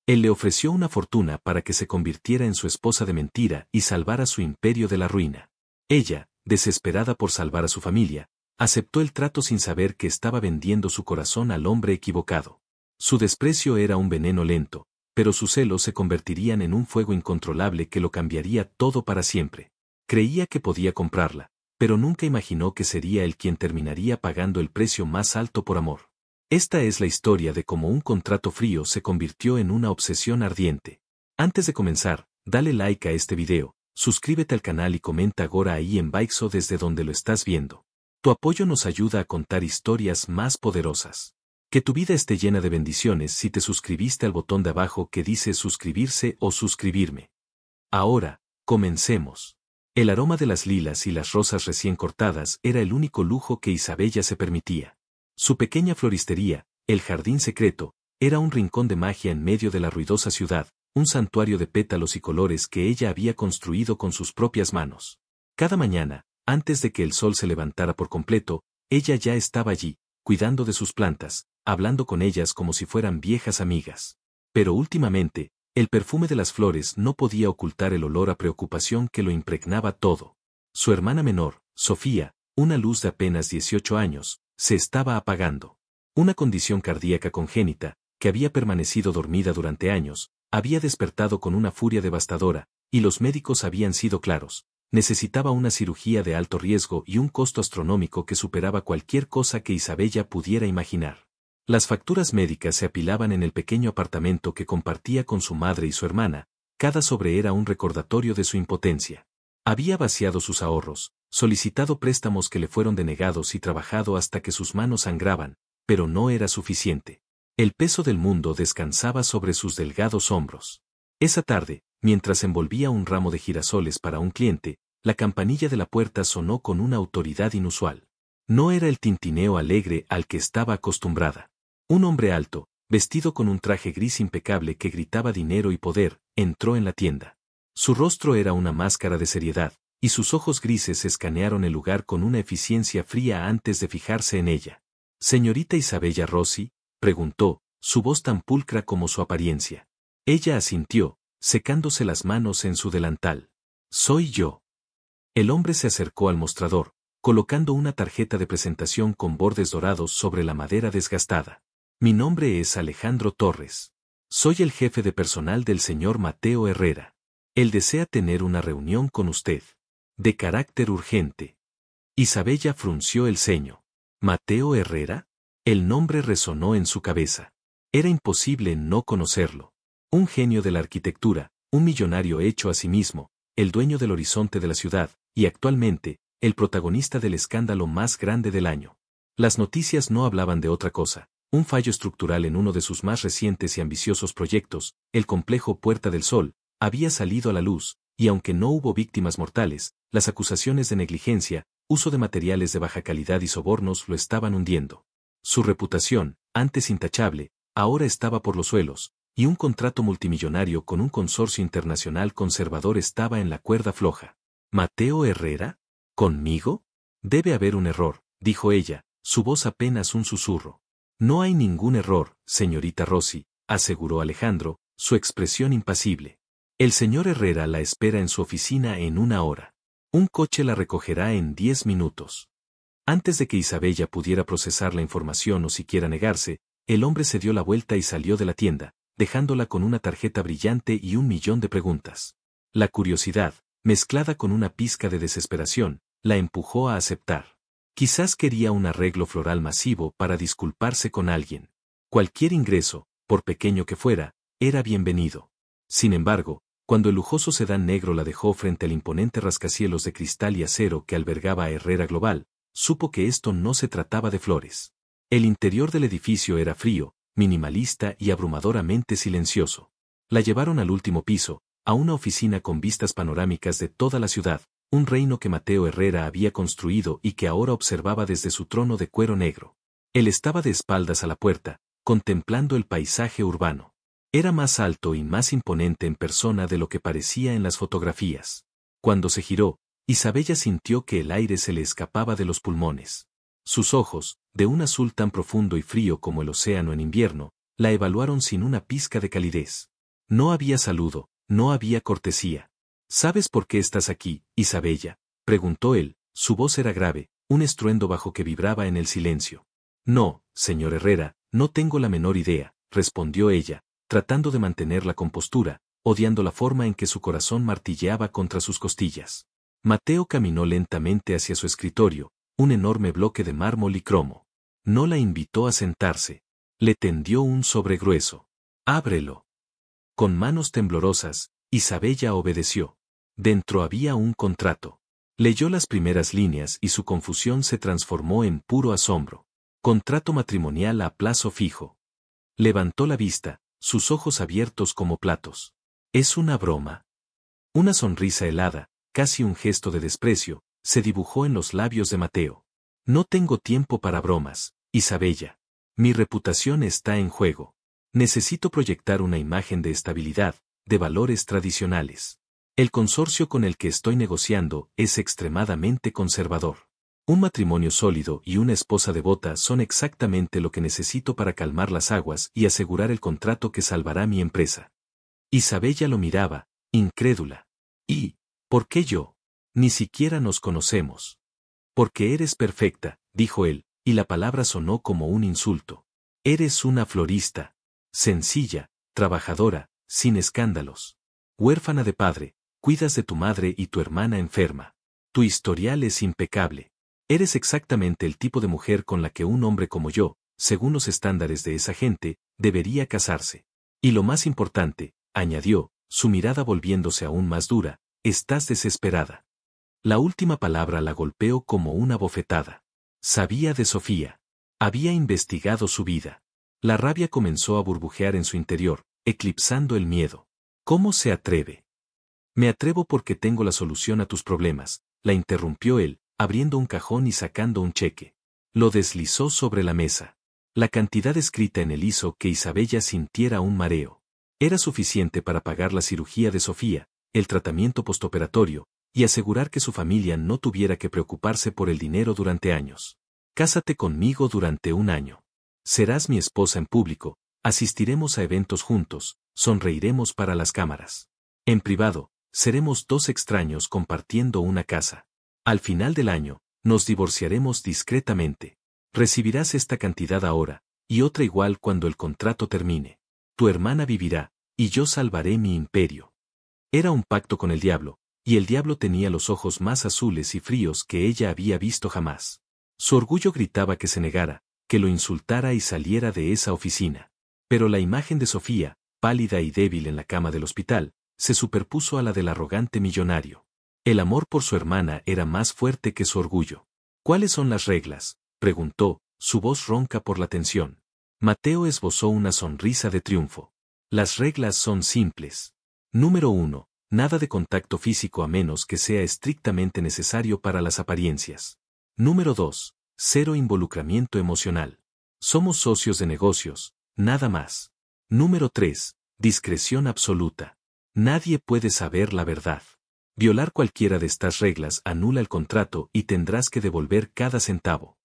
Él le ofreció una fortuna para que se convirtiera en su esposa de mentira y salvara su imperio de la ruina. Ella, desesperada por salvar a su familia, aceptó el trato sin saber que estaba vendiendo su corazón al hombre equivocado. Su desprecio era un veneno lento, pero sus celos se convertirían en un fuego incontrolable que lo cambiaría todo para siempre. Creía que podía comprarla, pero nunca imaginó que sería él quien terminaría pagando el precio más alto por amor. Esta es la historia de cómo un contrato frío se convirtió en una obsesión ardiente. Antes de comenzar, dale like a este video, suscríbete al canal y comenta ahora ahí en Baixo desde donde lo estás viendo. Tu apoyo nos ayuda a contar historias más poderosas. Que tu vida esté llena de bendiciones si te suscribiste al botón de abajo que dice suscribirse o suscribirme. Ahora, comencemos. El aroma de las lilas y las rosas recién cortadas era el único lujo que Isabella se permitía. Su pequeña floristería, el jardín secreto, era un rincón de magia en medio de la ruidosa ciudad, un santuario de pétalos y colores que ella había construido con sus propias manos. Cada mañana, antes de que el sol se levantara por completo, ella ya estaba allí, cuidando de sus plantas, hablando con ellas como si fueran viejas amigas. Pero últimamente, el perfume de las flores no podía ocultar el olor a preocupación que lo impregnaba todo. Su hermana menor, Sofía, una luz de apenas 18 años, se estaba apagando. Una condición cardíaca congénita, que había permanecido dormida durante años, había despertado con una furia devastadora, y los médicos habían sido claros. Necesitaba una cirugía de alto riesgo y un costo astronómico que superaba cualquier cosa que Isabella pudiera imaginar. Las facturas médicas se apilaban en el pequeño apartamento que compartía con su madre y su hermana, cada sobre era un recordatorio de su impotencia. Había vaciado sus ahorros, solicitado préstamos que le fueron denegados y trabajado hasta que sus manos sangraban, pero no era suficiente. El peso del mundo descansaba sobre sus delgados hombros. Esa tarde, mientras envolvía un ramo de girasoles para un cliente, la campanilla de la puerta sonó con una autoridad inusual. No era el tintineo alegre al que estaba acostumbrada. Un hombre alto, vestido con un traje gris impecable que gritaba dinero y poder, entró en la tienda. Su rostro era una máscara de seriedad, y sus ojos grises escanearon el lugar con una eficiencia fría antes de fijarse en ella. «¿Señorita Isabella Rossi?», preguntó, su voz tan pulcra como su apariencia. Ella asintió, secándose las manos en su delantal. «Soy yo». El hombre se acercó al mostrador, colocando una tarjeta de presentación con bordes dorados sobre la madera desgastada. «Mi nombre es Alejandro Torres. Soy el jefe de personal del señor Mateo Herrera. Él desea tener una reunión con usted. De carácter urgente». Isabella frunció el ceño. ¿Mateo Herrera? El nombre resonó en su cabeza. Era imposible no conocerlo. Un genio de la arquitectura, un millonario hecho a sí mismo, el dueño del horizonte de la ciudad, y actualmente, el protagonista del escándalo más grande del año. Las noticias no hablaban de otra cosa. Un fallo estructural en uno de sus más recientes y ambiciosos proyectos, el complejo Puerta del Sol, había salido a la luz, y aunque no hubo víctimas mortales, las acusaciones de negligencia, uso de materiales de baja calidad y sobornos lo estaban hundiendo. Su reputación, antes intachable, ahora estaba por los suelos, y un contrato multimillonario con un consorcio internacional conservador estaba en la cuerda floja. ¿Mateo Herrera? ¿Conmigo? Debe haber un error, dijo ella, su voz apenas un susurro. No hay ningún error, señorita Rossi, aseguró Alejandro, su expresión impasible. El señor Herrera la espera en su oficina en 1 hora. Un coche la recogerá en 10 minutos. Antes de que Isabella pudiera procesar la información o siquiera negarse, el hombre se dio la vuelta y salió de la tienda, dejándola con una tarjeta brillante y 1.000.000 de preguntas. La curiosidad, mezclada con una pizca de desesperación, la empujó a aceptar. Quizás quería un arreglo floral masivo para disculparse con alguien. Cualquier ingreso, por pequeño que fuera, era bienvenido. Sin embargo, cuando el lujoso sedán negro la dejó frente al imponente rascacielos de cristal y acero que albergaba a Herrera Global, supo que esto no se trataba de flores. El interior del edificio era frío, minimalista y abrumadoramente silencioso. La llevaron al último piso, a una oficina con vistas panorámicas de toda la ciudad, un reino que Mateo Herrera había construido y que ahora observaba desde su trono de cuero negro. Él estaba de espaldas a la puerta, contemplando el paisaje urbano. Era más alto y más imponente en persona de lo que parecía en las fotografías. Cuando se giró, Isabella sintió que el aire se le escapaba de los pulmones. Sus ojos, de un azul tan profundo y frío como el océano en invierno, la evaluaron sin una pizca de calidez. No había saludo, no había cortesía. ¿Sabes por qué estás aquí, Isabella?, preguntó él, su voz era grave, un estruendo bajo que vibraba en el silencio. No, señor Herrera, no tengo la menor idea, respondió ella, tratando de mantener la compostura, odiando la forma en que su corazón martilleaba contra sus costillas. Mateo caminó lentamente hacia su escritorio, un enorme bloque de mármol y cromo. No la invitó a sentarse. Le tendió un sobre grueso. «Ábrelo». Con manos temblorosas, Isabella obedeció. Dentro había un contrato. Leyó las primeras líneas y su confusión se transformó en puro asombro. Contrato matrimonial a plazo fijo. Levantó la vista, sus ojos abiertos como platos. ¿Es una broma? Una sonrisa helada, casi un gesto de desprecio, se dibujó en los labios de Mateo. No tengo tiempo para bromas, Isabella. Mi reputación está en juego. Necesito proyectar una imagen de estabilidad, de valores tradicionales. El consorcio con el que estoy negociando es extremadamente conservador. Un matrimonio sólido y una esposa devota son exactamente lo que necesito para calmar las aguas y asegurar el contrato que salvará mi empresa. Isabella lo miraba, incrédula. ¿Y por qué yo? Ni siquiera nos conocemos. Porque eres perfecta, dijo él, y la palabra sonó como un insulto. Eres una florista. Sencilla, trabajadora, sin escándalos. Huérfana de padre, cuidas de tu madre y tu hermana enferma. Tu historial es impecable. Eres exactamente el tipo de mujer con la que un hombre como yo, según los estándares de esa gente, debería casarse. Y lo más importante, añadió, su mirada volviéndose aún más dura, estás desesperada. La última palabra la golpeó como una bofetada. Sabía de Sofía. Había investigado su vida. La rabia comenzó a burbujear en su interior, eclipsando el miedo. ¿Cómo se atreve? Me atrevo porque tengo la solución a tus problemas, la interrumpió él, abriendo un cajón y sacando un cheque. Lo deslizó sobre la mesa. La cantidad escrita en él hizo que Isabella sintiera un mareo. Era suficiente para pagar la cirugía de Sofía, el tratamiento postoperatorio, y asegurar que su familia no tuviera que preocuparse por el dinero durante años. Cásate conmigo durante un año. Serás mi esposa en público, asistiremos a eventos juntos, sonreiremos para las cámaras. En privado, seremos dos extraños compartiendo una casa. Al final del año, nos divorciaremos discretamente. Recibirás esta cantidad ahora, y otra igual cuando el contrato termine. Tu hermana vivirá, y yo salvaré mi imperio. Era un pacto con el diablo, y el diablo tenía los ojos más azules y fríos que ella había visto jamás. Su orgullo gritaba que se negara, que lo insultara y saliera de esa oficina. Pero la imagen de Sofía, pálida y débil en la cama del hospital, se superpuso a la del arrogante millonario. El amor por su hermana era más fuerte que su orgullo. ¿Cuáles son las reglas?, preguntó, su voz ronca por la tensión. Mateo esbozó una sonrisa de triunfo. Las reglas son simples. Número 1. Nada de contacto físico a menos que sea estrictamente necesario para las apariencias. Número 2. Cero involucramiento emocional. Somos socios de negocios, nada más. Número 3. Discreción absoluta. Nadie puede saber la verdad. Violar cualquiera de estas reglas anula el contrato y tendrás que devolver cada centavo.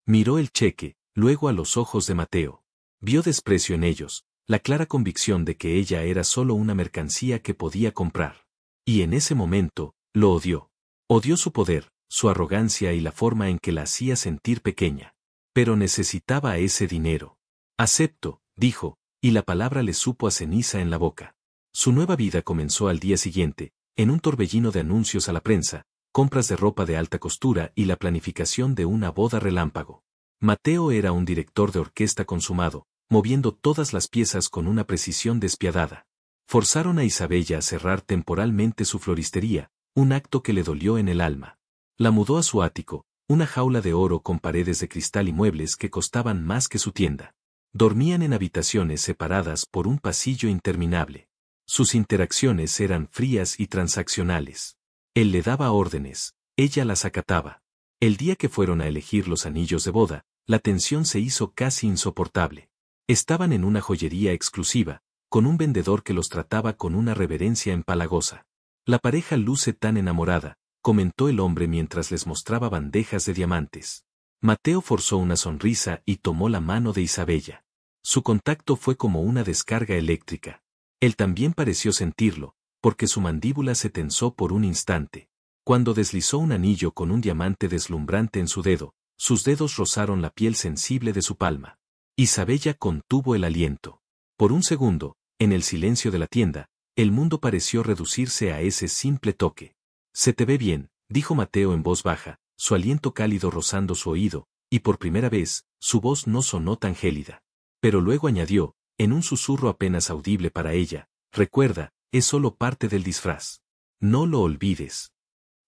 Miró el cheque, luego a los ojos de Mateo. Vio desprecio en ellos, la clara convicción de que ella era solo una mercancía que podía comprar. Y en ese momento, lo odió. Odió su poder, su arrogancia y la forma en que la hacía sentir pequeña. Pero necesitaba ese dinero. Acepto, dijo, y la palabra le supo a ceniza en la boca. Su nueva vida comenzó al día siguiente, en un torbellino de anuncios a la prensa, compras de ropa de alta costura y la planificación de una boda relámpago. Mateo era un director de orquesta consumado, moviendo todas las piezas con una precisión despiadada. Forzaron a Isabella a cerrar temporalmente su floristería, un acto que le dolió en el alma. La mudó a su ático, una jaula de oro con paredes de cristal y muebles que costaban más que su tienda. Dormían en habitaciones separadas por un pasillo interminable. Sus interacciones eran frías y transaccionales. Él le daba órdenes, ella las acataba. El día que fueron a elegir los anillos de boda, la tensión se hizo casi insoportable. Estaban en una joyería exclusiva, con un vendedor que los trataba con una reverencia empalagosa. La pareja luce tan enamorada, comentó el hombre mientras les mostraba bandejas de diamantes. Mateo forzó una sonrisa y tomó la mano de Isabella. Su contacto fue como una descarga eléctrica. Él también pareció sentirlo, porque su mandíbula se tensó por un instante. Cuando deslizó un anillo con un diamante deslumbrante en su dedo, sus dedos rozaron la piel sensible de su palma. Isabella contuvo el aliento. Por un segundo, en el silencio de la tienda, el mundo pareció reducirse a ese simple toque. «Se te ve bien», dijo Mateo en voz baja, su aliento cálido rozando su oído, y por primera vez, su voz no sonó tan gélida. Pero luego añadió, en un susurro apenas audible para ella, «Recuerda, es solo parte del disfraz. No lo olvides».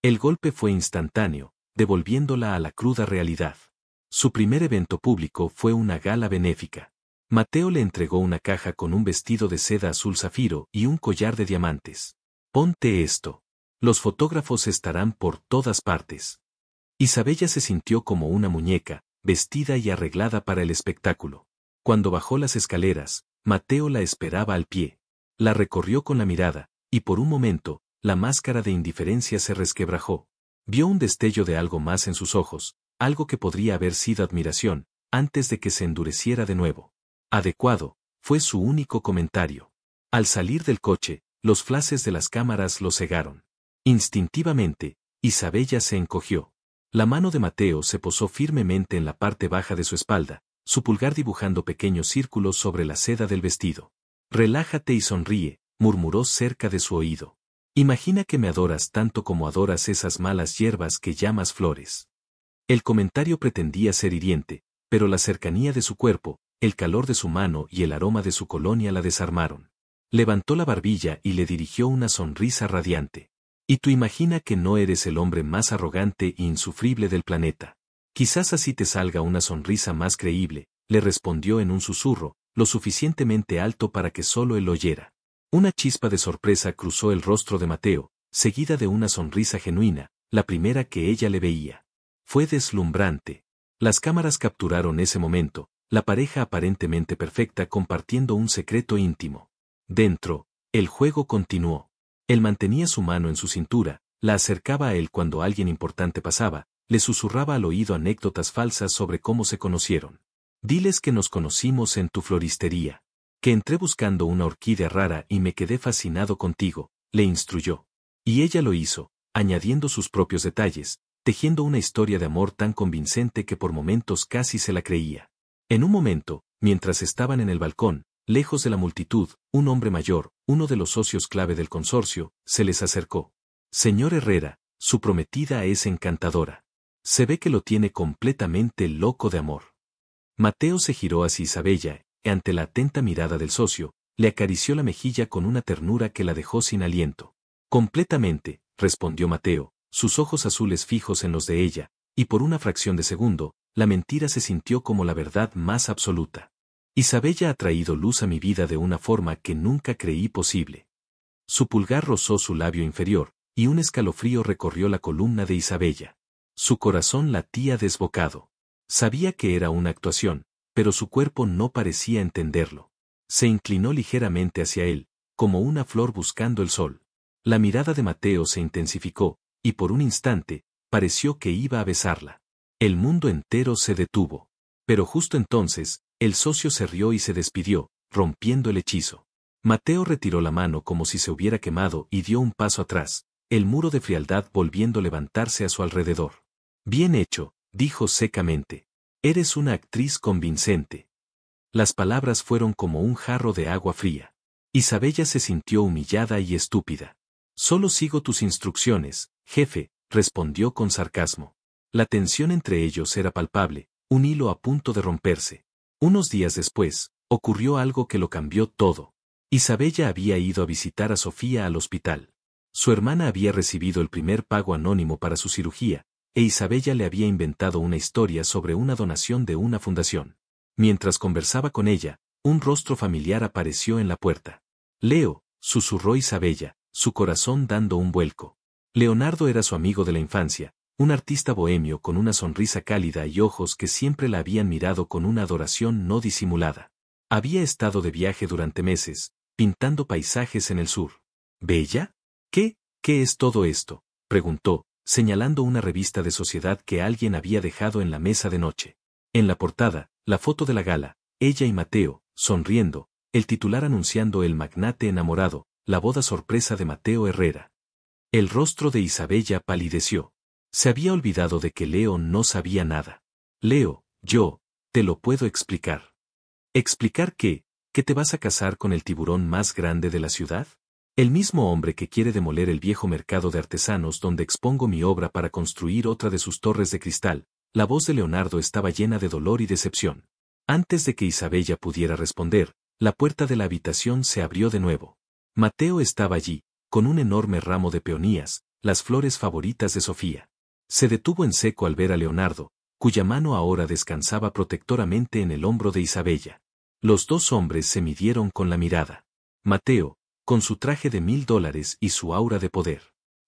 El golpe fue instantáneo, devolviéndola a la cruda realidad. Su primer evento público fue una gala benéfica. Mateo le entregó una caja con un vestido de seda azul zafiro y un collar de diamantes. «Ponte esto. Los fotógrafos estarán por todas partes». Isabella se sintió como una muñeca, vestida y arreglada para el espectáculo. Cuando bajó las escaleras, Mateo la esperaba al pie. La recorrió con la mirada, y por un momento, la máscara de indiferencia se resquebrajó. Vio un destello de algo más en sus ojos, algo que podría haber sido admiración, antes de que se endureciera de nuevo. «Adecuado», fue su único comentario. Al salir del coche, los flashes de las cámaras lo cegaron. Instintivamente, Isabella se encogió. La mano de Mateo se posó firmemente en la parte baja de su espalda, su pulgar dibujando pequeños círculos sobre la seda del vestido. «Relájate y sonríe», murmuró cerca de su oído. «Imagina que me adoras tanto como adoras esas malas hierbas que llamas flores». El comentario pretendía ser hiriente, pero la cercanía de su cuerpo, el calor de su mano y el aroma de su colonia la desarmaron. Levantó la barbilla y le dirigió una sonrisa radiante. «Y tú imagina que no eres el hombre más arrogante e insufrible del planeta. Quizás así te salga una sonrisa más creíble», le respondió en un susurro, lo suficientemente alto para que solo él oyera. Una chispa de sorpresa cruzó el rostro de Mateo, seguida de una sonrisa genuina, la primera que ella le veía. Fue deslumbrante. Las cámaras capturaron ese momento, la pareja aparentemente perfecta compartiendo un secreto íntimo. Dentro, el juego continuó. Él mantenía su mano en su cintura, la acercaba a él cuando alguien importante pasaba, le susurraba al oído anécdotas falsas sobre cómo se conocieron. «Diles que nos conocimos en tu floristería. Que entré buscando una orquídea rara y me quedé fascinado contigo», le instruyó. Y ella lo hizo, añadiendo sus propios detalles, tejiendo una historia de amor tan convincente que por momentos casi se la creía. En un momento, mientras estaban en el balcón, lejos de la multitud, un hombre mayor, uno de los socios clave del consorcio, se les acercó. «Señor Herrera, su prometida es encantadora. Se ve que lo tiene completamente loco de amor». Mateo se giró hacia Isabella, y ante la atenta mirada del socio, le acarició la mejilla con una ternura que la dejó sin aliento. «Completamente», respondió Mateo, sus ojos azules fijos en los de ella, y por una fracción de segundo, la mentira se sintió como la verdad más absoluta. «Isabella ha traído luz a mi vida de una forma que nunca creí posible». Su pulgar rozó su labio inferior, y un escalofrío recorrió la columna de Isabella. Su corazón latía desbocado. Sabía que era una actuación, pero su cuerpo no parecía entenderlo. Se inclinó ligeramente hacia él, como una flor buscando el sol. La mirada de Mateo se intensificó, y por un instante, pareció que iba a besarla. El mundo entero se detuvo. Pero justo entonces, el socio se rió y se despidió, rompiendo el hechizo. Mateo retiró la mano como si se hubiera quemado y dio un paso atrás, el muro de frialdad volviendo a levantarse a su alrededor. «Bien hecho», dijo secamente. «Eres una actriz convincente». Las palabras fueron como un jarro de agua fría. Isabella se sintió humillada y estúpida. «Solo sigo tus instrucciones, jefe», respondió con sarcasmo. La tensión entre ellos era palpable, un hilo a punto de romperse. Unos días después, ocurrió algo que lo cambió todo. Isabella había ido a visitar a Sofía al hospital. Su hermana había recibido el primer pago anónimo para su cirugía, e Isabella le había inventado una historia sobre una donación de una fundación. Mientras conversaba con ella, un rostro familiar apareció en la puerta. «Leo», susurró Isabella, su corazón dando un vuelco. Leonardo era su amigo de la infancia, un artista bohemio con una sonrisa cálida y ojos que siempre la habían mirado con una adoración no disimulada. Había estado de viaje durante meses, pintando paisajes en el sur. «¿Bella? ¿Qué es todo esto?», preguntó, señalando una revista de sociedad que alguien había dejado en la mesa de noche. En la portada, la foto de la gala, ella y Mateo, sonriendo, el titular anunciando El magnate enamorado, la boda sorpresa de Mateo Herrera. El rostro de Isabella palideció. Se había olvidado de que Leo no sabía nada. Leo, yo, te lo puedo explicar. ¿Explicar qué? ¿Que te vas a casar con el tiburón más grande de la ciudad? El mismo hombre que quiere demoler el viejo mercado de artesanos donde expongo mi obra para construir otra de sus torres de cristal. La voz de Leonardo estaba llena de dolor y decepción. Antes de que Isabella pudiera responder, la puerta de la habitación se abrió de nuevo. Mateo estaba allí, con un enorme ramo de peonías, las flores favoritas de Sofía. Se detuvo en seco al ver a Leonardo, cuya mano ahora descansaba protectoramente en el hombro de Isabella. Los dos hombres se midieron con la mirada. Mateo, con su traje de $1000 y su aura de poder.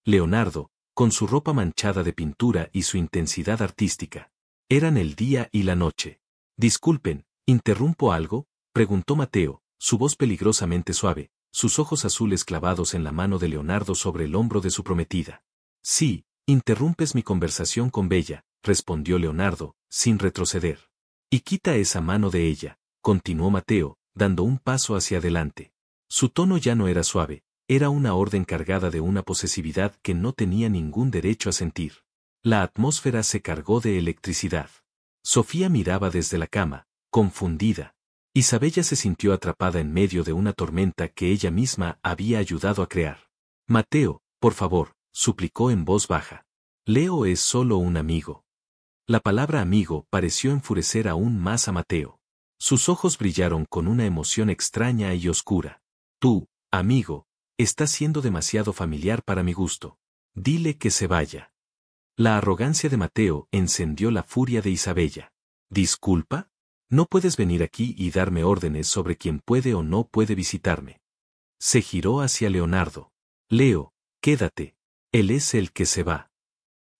Leonardo, con su ropa manchada de pintura y su intensidad artística. Eran el día y la noche. Disculpen, ¿interrumpo algo?, preguntó Mateo, su voz peligrosamente suave, sus ojos azules clavados en la mano de Leonardo sobre el hombro de su prometida. Sí, interrumpes mi conversación con Bella, respondió Leonardo, sin retroceder. Y quita esa mano de ella, continuó Mateo, dando un paso hacia adelante. Su tono ya no era suave, era una orden cargada de una posesividad que no tenía ningún derecho a sentir. La atmósfera se cargó de electricidad. Sofía miraba desde la cama, confundida. Isabella se sintió atrapada en medio de una tormenta que ella misma había ayudado a crear. Mateo, por favor, suplicó en voz baja. Leo es solo un amigo. La palabra amigo pareció enfurecer aún más a Mateo. Sus ojos brillaron con una emoción extraña y oscura. Tú, amigo, estás siendo demasiado familiar para mi gusto. Dile que se vaya. La arrogancia de Mateo encendió la furia de Isabella. ¿Disculpa? No puedes venir aquí y darme órdenes sobre quién puede o no puede visitarme. Se giró hacia Leonardo. Leo, quédate. Él es el que se va.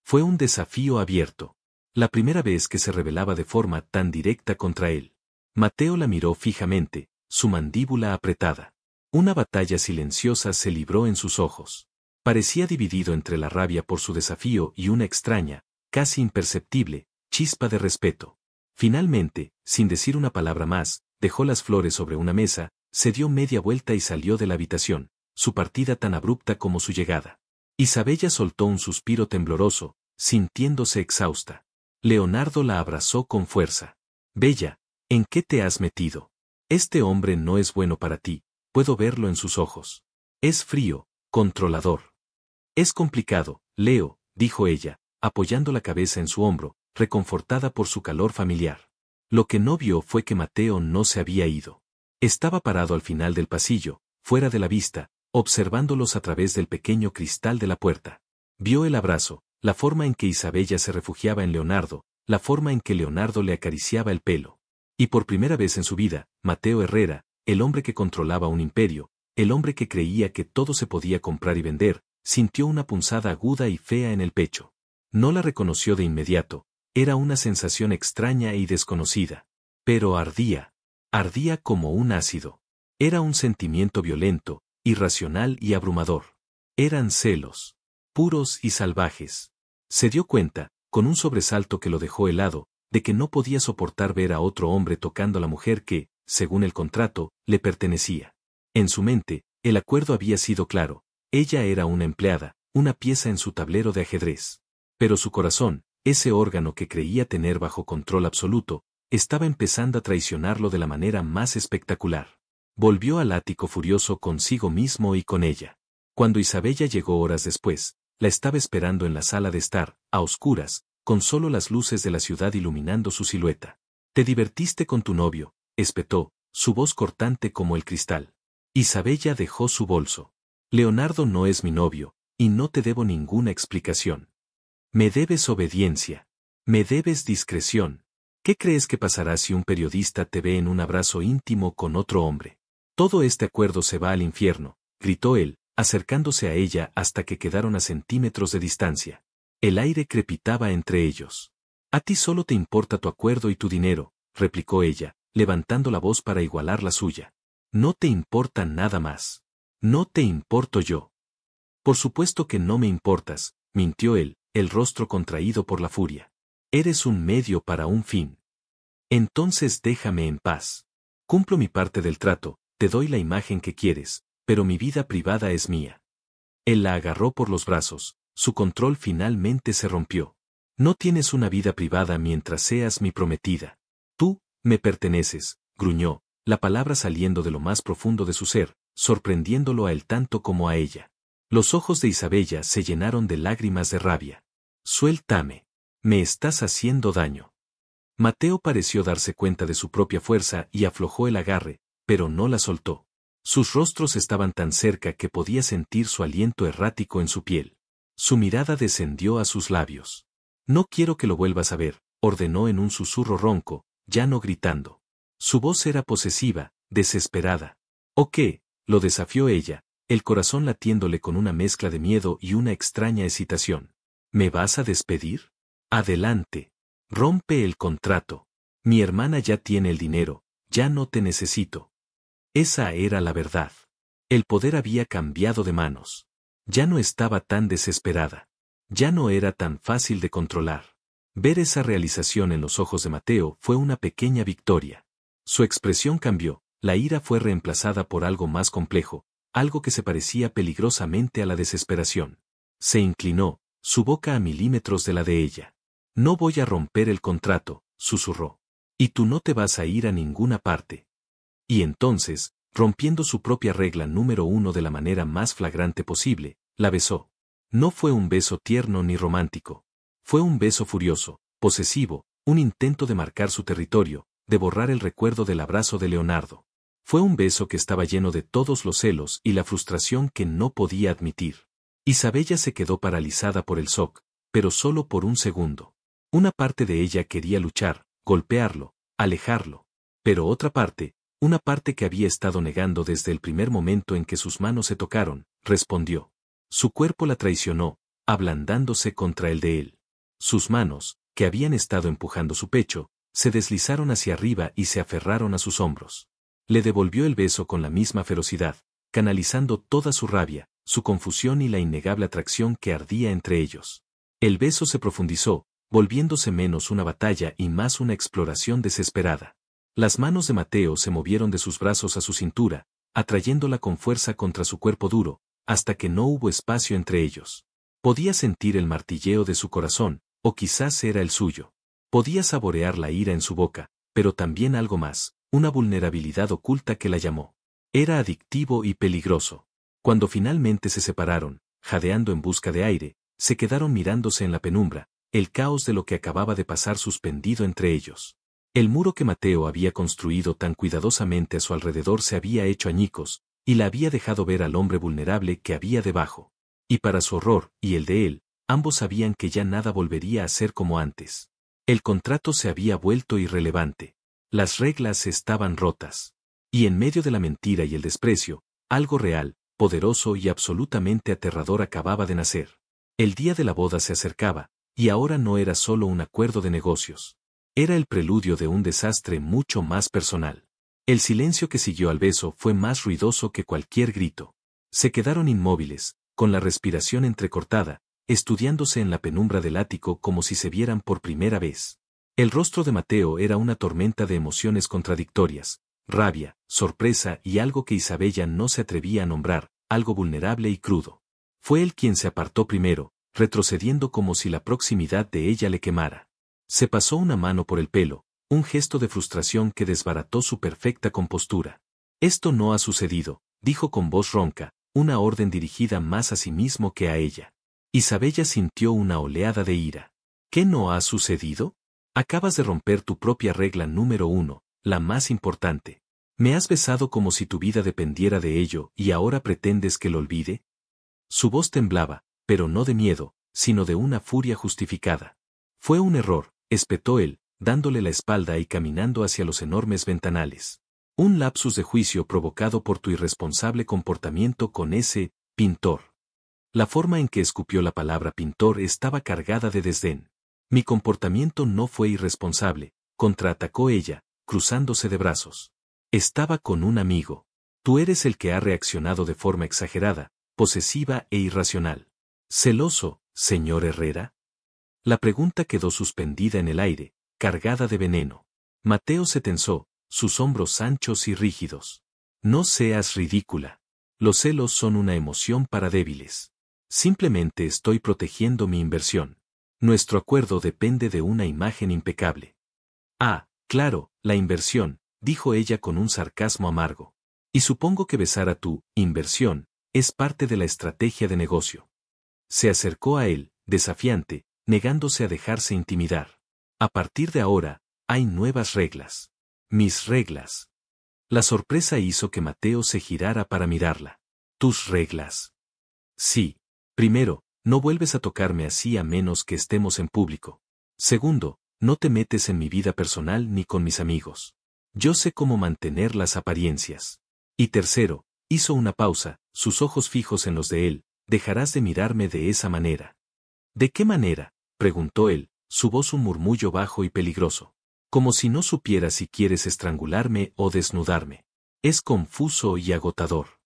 Fue un desafío abierto. La primera vez que se rebelaba de forma tan directa contra él. Mateo la miró fijamente, su mandíbula apretada. Una batalla silenciosa se libró en sus ojos. Parecía dividido entre la rabia por su desafío y una extraña, casi imperceptible, chispa de respeto. Finalmente, sin decir una palabra más, dejó las flores sobre una mesa, se dio media vuelta y salió de la habitación, su partida tan abrupta como su llegada. Isabella soltó un suspiro tembloroso, sintiéndose exhausta. Leonardo la abrazó con fuerza. Bella, ¿en qué te has metido? Este hombre no es bueno para ti, puedo verlo en sus ojos. Es frío, controlador. Es complicado, Leo, dijo ella, apoyando la cabeza en su hombro, reconfortada por su calor familiar. Lo que no vio fue que Mateo no se había ido. Estaba parado al final del pasillo, fuera de la vista, observándolos a través del pequeño cristal de la puerta. Vio el abrazo, la forma en que Isabella se refugiaba en Leonardo, la forma en que Leonardo le acariciaba el pelo. Y por primera vez en su vida, Mateo Herrera, el hombre que controlaba un imperio, el hombre que creía que todo se podía comprar y vender, sintió una punzada aguda y fea en el pecho. No la reconoció de inmediato. Era una sensación extraña y desconocida. Pero ardía. Ardía como un ácido. Era un sentimiento violento, irracional y abrumador. Eran celos. Puros y salvajes. Se dio cuenta, con un sobresalto que lo dejó helado, de que no podía soportar ver a otro hombre tocando a la mujer que, según el contrato, le pertenecía. En su mente, el acuerdo había sido claro. Ella era una empleada, una pieza en su tablero de ajedrez. Pero su corazón, ese órgano que creía tener bajo control absoluto, estaba empezando a traicionarlo de la manera más espectacular. Volvió al ático furioso consigo mismo y con ella. Cuando Isabella llegó horas después, la estaba esperando en la sala de estar, a oscuras, con solo las luces de la ciudad iluminando su silueta. «¿Te divertiste con tu novio?», espetó, su voz cortante como el cristal. Isabella dejó su bolso. «Leonardo no es mi novio, y no te debo ninguna explicación. Me debes obediencia. Me debes discreción. ¿Qué crees que pasará si un periodista te ve en un abrazo íntimo con otro hombre? Todo este acuerdo se va al infierno», gritó él, acercándose a ella hasta que quedaron a centímetros de distancia. El aire crepitaba entre ellos. «A ti solo te importa tu acuerdo y tu dinero», replicó ella, levantando la voz para igualar la suya. «No te importa nada más. No te importo yo». «Por supuesto que no me importas», mintió él, el rostro contraído por la furia. «Eres un medio para un fin. Entonces déjame en paz. Cumplo mi parte del trato, te doy la imagen que quieres, pero mi vida privada es mía. Él la agarró por los brazos, su control finalmente se rompió. No tienes una vida privada mientras seas mi prometida. Tú, me perteneces, gruñó, la palabra saliendo de lo más profundo de su ser, sorprendiéndolo a él tanto como a ella. Los ojos de Isabella se llenaron de lágrimas de rabia. Suéltame. Me estás haciendo daño. Mateo pareció darse cuenta de su propia fuerza y aflojó el agarre, pero no la soltó. Sus rostros estaban tan cerca que podía sentir su aliento errático en su piel. Su mirada descendió a sus labios. No quiero que lo vuelvas a ver, ordenó en un susurro ronco, ya no gritando. Su voz era posesiva, desesperada. ¿O qué? Lo desafió ella, el corazón latiéndole con una mezcla de miedo y una extraña excitación. ¿Me vas a despedir? Adelante. Rompe el contrato. Mi hermana ya tiene el dinero, ya no te necesito. Esa era la verdad. El poder había cambiado de manos. Ya no estaba tan desesperada. Ya no era tan fácil de controlar. Ver esa realización en los ojos de Mateo fue una pequeña victoria. Su expresión cambió, la ira fue reemplazada por algo más complejo, algo que se parecía peligrosamente a la desesperación. Se inclinó, su boca a milímetros de la de ella. No voy a romper el contrato, susurró. Y tú no te vas a ir a ninguna parte. Y entonces, rompiendo su propia regla número 1 de la manera más flagrante posible, la besó. No fue un beso tierno ni romántico. Fue un beso furioso, posesivo, un intento de marcar su territorio, de borrar el recuerdo del abrazo de Leonardo. Fue un beso que estaba lleno de todos los celos y la frustración que no podía admitir. Isabella se quedó paralizada por el shock, pero solo por un segundo. Una parte de ella quería luchar, golpearlo, alejarlo. Pero otra parte, una parte que había estado negando desde el primer momento en que sus manos se tocaron, respondió. Su cuerpo la traicionó, ablandándose contra el de él. Sus manos, que habían estado empujando su pecho, se deslizaron hacia arriba y se aferraron a sus hombros. Le devolvió el beso con la misma ferocidad, canalizando toda su rabia, su confusión y la innegable atracción que ardía entre ellos. El beso se profundizó, volviéndose menos una batalla y más una exploración desesperada. Las manos de Mateo se movieron de sus brazos a su cintura, atrayéndola con fuerza contra su cuerpo duro, hasta que no hubo espacio entre ellos. Podía sentir el martilleo de su corazón, o quizás era el suyo. Podía saborear la ira en su boca, pero también algo más, una vulnerabilidad oculta que la llamó. Era adictivo y peligroso. Cuando finalmente se separaron, jadeando en busca de aire, se quedaron mirándose en la penumbra, el caos de lo que acababa de pasar suspendido entre ellos. El muro que Mateo había construido tan cuidadosamente a su alrededor se había hecho añicos, y la había dejado ver al hombre vulnerable que había debajo. Y para su horror, y el de él, ambos sabían que ya nada volvería a ser como antes. El contrato se había vuelto irrelevante. Las reglas estaban rotas. Y en medio de la mentira y el desprecio, algo real, poderoso y absolutamente aterrador acababa de nacer. El día de la boda se acercaba, y ahora no era solo un acuerdo de negocios. Era el preludio de un desastre mucho más personal. El silencio que siguió al beso fue más ruidoso que cualquier grito. Se quedaron inmóviles, con la respiración entrecortada, estudiándose en la penumbra del ático como si se vieran por primera vez. El rostro de Mateo era una tormenta de emociones contradictorias, rabia, sorpresa y algo que Isabella no se atrevía a nombrar, algo vulnerable y crudo. Fue él quien se apartó primero, retrocediendo como si la proximidad de ella le quemara. Se pasó una mano por el pelo, un gesto de frustración que desbarató su perfecta compostura. Esto no ha sucedido, dijo con voz ronca, una orden dirigida más a sí mismo que a ella. Isabella sintió una oleada de ira. ¿Qué no ha sucedido? Acabas de romper tu propia regla número 1, la más importante. ¿Me has besado como si tu vida dependiera de ello y ahora pretendes que lo olvide? Su voz temblaba, pero no de miedo, sino de una furia justificada. Fue un error, espetó él, dándole la espalda y caminando hacia los enormes ventanales. Un lapsus de juicio provocado por tu irresponsable comportamiento con ese pintor. La forma en que escupió la palabra pintor estaba cargada de desdén. Mi comportamiento no fue irresponsable, contraatacó ella, cruzándose de brazos. Estaba con un amigo. Tú eres el que ha reaccionado de forma exagerada, posesiva e irracional. ¿Celoso, señor Herrera? La pregunta quedó suspendida en el aire, cargada de veneno. Mateo se tensó, sus hombros anchos y rígidos. No seas ridícula. Los celos son una emoción para débiles. Simplemente estoy protegiendo mi inversión. Nuestro acuerdo depende de una imagen impecable. Ah, claro, la inversión, dijo ella con un sarcasmo amargo. Y supongo que besar a tu inversión es parte de la estrategia de negocio. Se acercó a él, desafiante, negándose a dejarse intimidar. A partir de ahora, hay nuevas reglas. Mis reglas. La sorpresa hizo que Mateo se girara para mirarla. ¿Tus reglas? Sí. Primero, no vuelves a tocarme así a menos que estemos en público. Segundo, no te metes en mi vida personal ni con mis amigos. Yo sé cómo mantener las apariencias. Y tercero, hizo una pausa, sus ojos fijos en los de él, dejarás de mirarme de esa manera. ¿De qué manera?, preguntó él, su voz un murmullo bajo y peligroso. Como si no supiera si quieres estrangularme o desnudarme. Es confuso y agotador.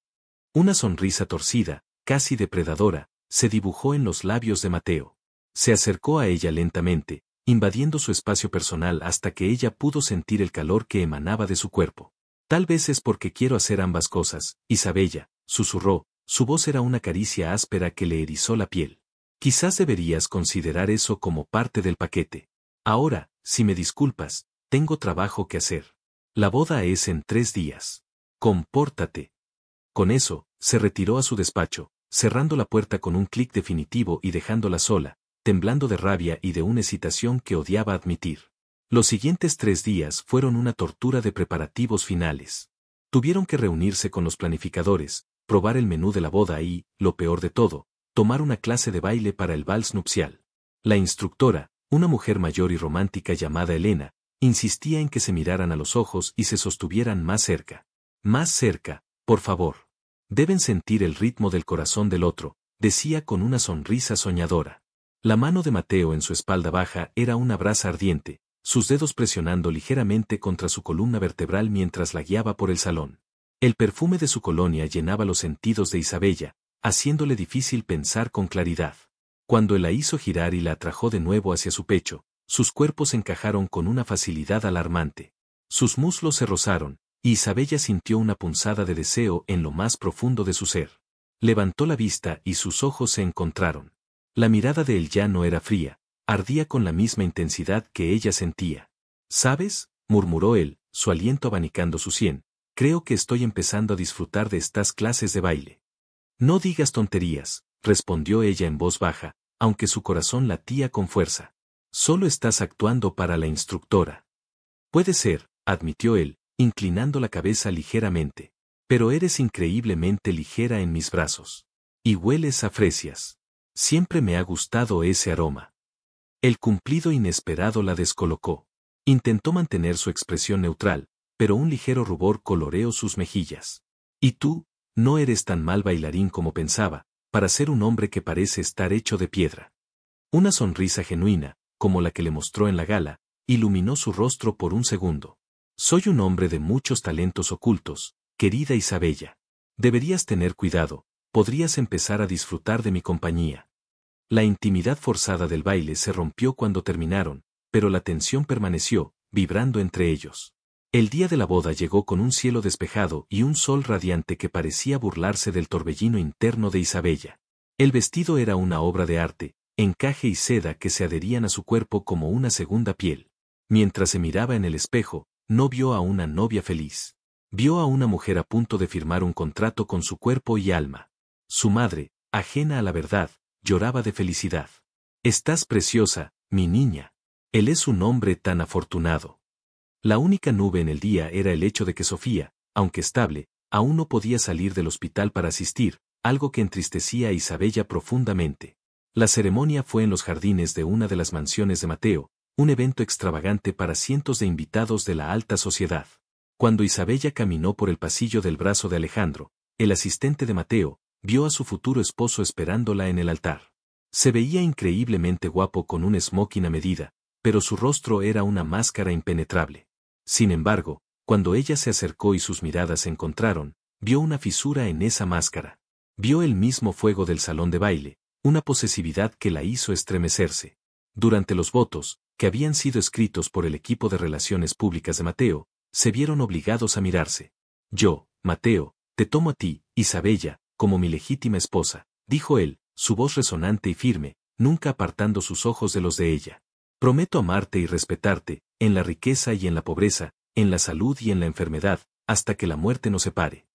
Una sonrisa torcida, casi depredadora, se dibujó en los labios de Mateo. Se acercó a ella lentamente, invadiendo su espacio personal hasta que ella pudo sentir el calor que emanaba de su cuerpo. Tal vez es porque quiero hacer ambas cosas, Isabella, susurró, su voz era una caricia áspera que le erizó la piel. Quizás deberías considerar eso como parte del paquete. Ahora, si me disculpas, tengo trabajo que hacer. La boda es en 3 días. Compórtate. Con eso, se retiró a su despacho, cerrando la puerta con un clic definitivo y dejándola sola, temblando de rabia y de una excitación que odiaba admitir. Los siguientes 3 días fueron una tortura de preparativos finales. Tuvieron que reunirse con los planificadores, probar el menú de la boda y, lo peor de todo, tomar una clase de baile para el vals nupcial. La instructora, una mujer mayor y romántica llamada Elena, insistía en que se miraran a los ojos y se sostuvieran más cerca. Más cerca, por favor. Deben sentir el ritmo del corazón del otro, decía con una sonrisa soñadora. La mano de Mateo en su espalda baja era una brasa ardiente, sus dedos presionando ligeramente contra su columna vertebral mientras la guiaba por el salón. El perfume de su colonia llenaba los sentidos de Isabella, haciéndole difícil pensar con claridad. Cuando él la hizo girar y la atrajo de nuevo hacia su pecho, sus cuerpos encajaron con una facilidad alarmante. Sus muslos se rozaron, y Isabella sintió una punzada de deseo en lo más profundo de su ser. Levantó la vista y sus ojos se encontraron. La mirada de él ya no era fría, ardía con la misma intensidad que ella sentía. ¿Sabes?, murmuró él, su aliento abanicando su sien, creo que estoy empezando a disfrutar de estas clases de baile. No digas tonterías, respondió ella en voz baja, aunque su corazón latía con fuerza. Solo estás actuando para la instructora. Puede ser, admitió él, inclinando la cabeza ligeramente. Pero eres increíblemente ligera en mis brazos. Y hueles a fresias. Siempre me ha gustado ese aroma. El cumplido inesperado la descolocó. Intentó mantener su expresión neutral, pero un ligero rubor coloreó sus mejillas. ¿Y tú? No eres tan mal bailarín como pensaba, para ser un hombre que parece estar hecho de piedra. Una sonrisa genuina, como la que le mostró en la gala, iluminó su rostro por un segundo. Soy un hombre de muchos talentos ocultos, querida Isabella. Deberías tener cuidado, podrías empezar a disfrutar de mi compañía. La intimidad forzada del baile se rompió cuando terminaron, pero la tensión permaneció, vibrando entre ellos. El día de la boda llegó con un cielo despejado y un sol radiante que parecía burlarse del torbellino interno de Isabella. El vestido era una obra de arte, encaje y seda que se adherían a su cuerpo como una segunda piel. Mientras se miraba en el espejo, no vio a una novia feliz. Vio a una mujer a punto de firmar un contrato con su cuerpo y alma. Su madre, ajena a la verdad, lloraba de felicidad. Estás preciosa, mi niña. Él es un hombre tan afortunado. La única nube en el día era el hecho de que Sofía, aunque estable, aún no podía salir del hospital para asistir, algo que entristecía a Isabella profundamente. La ceremonia fue en los jardines de una de las mansiones de Mateo, un evento extravagante para cientos de invitados de la alta sociedad. Cuando Isabella caminó por el pasillo del brazo de Alejandro, el asistente de Mateo, vio a su futuro esposo esperándola en el altar. Se veía increíblemente guapo con un smoking a medida, pero su rostro era una máscara impenetrable. Sin embargo, cuando ella se acercó y sus miradas se encontraron, vio una fisura en esa máscara. Vio el mismo fuego del salón de baile, una posesividad que la hizo estremecerse. Durante los votos, que habían sido escritos por el equipo de relaciones públicas de Mateo, se vieron obligados a mirarse. Yo, Mateo, te tomo a ti, Isabella, como mi legítima esposa, dijo él, su voz resonante y firme, nunca apartando sus ojos de los de ella. Prometo amarte y respetarte, en la riqueza y en la pobreza, en la salud y en la enfermedad, hasta que la muerte nos separe.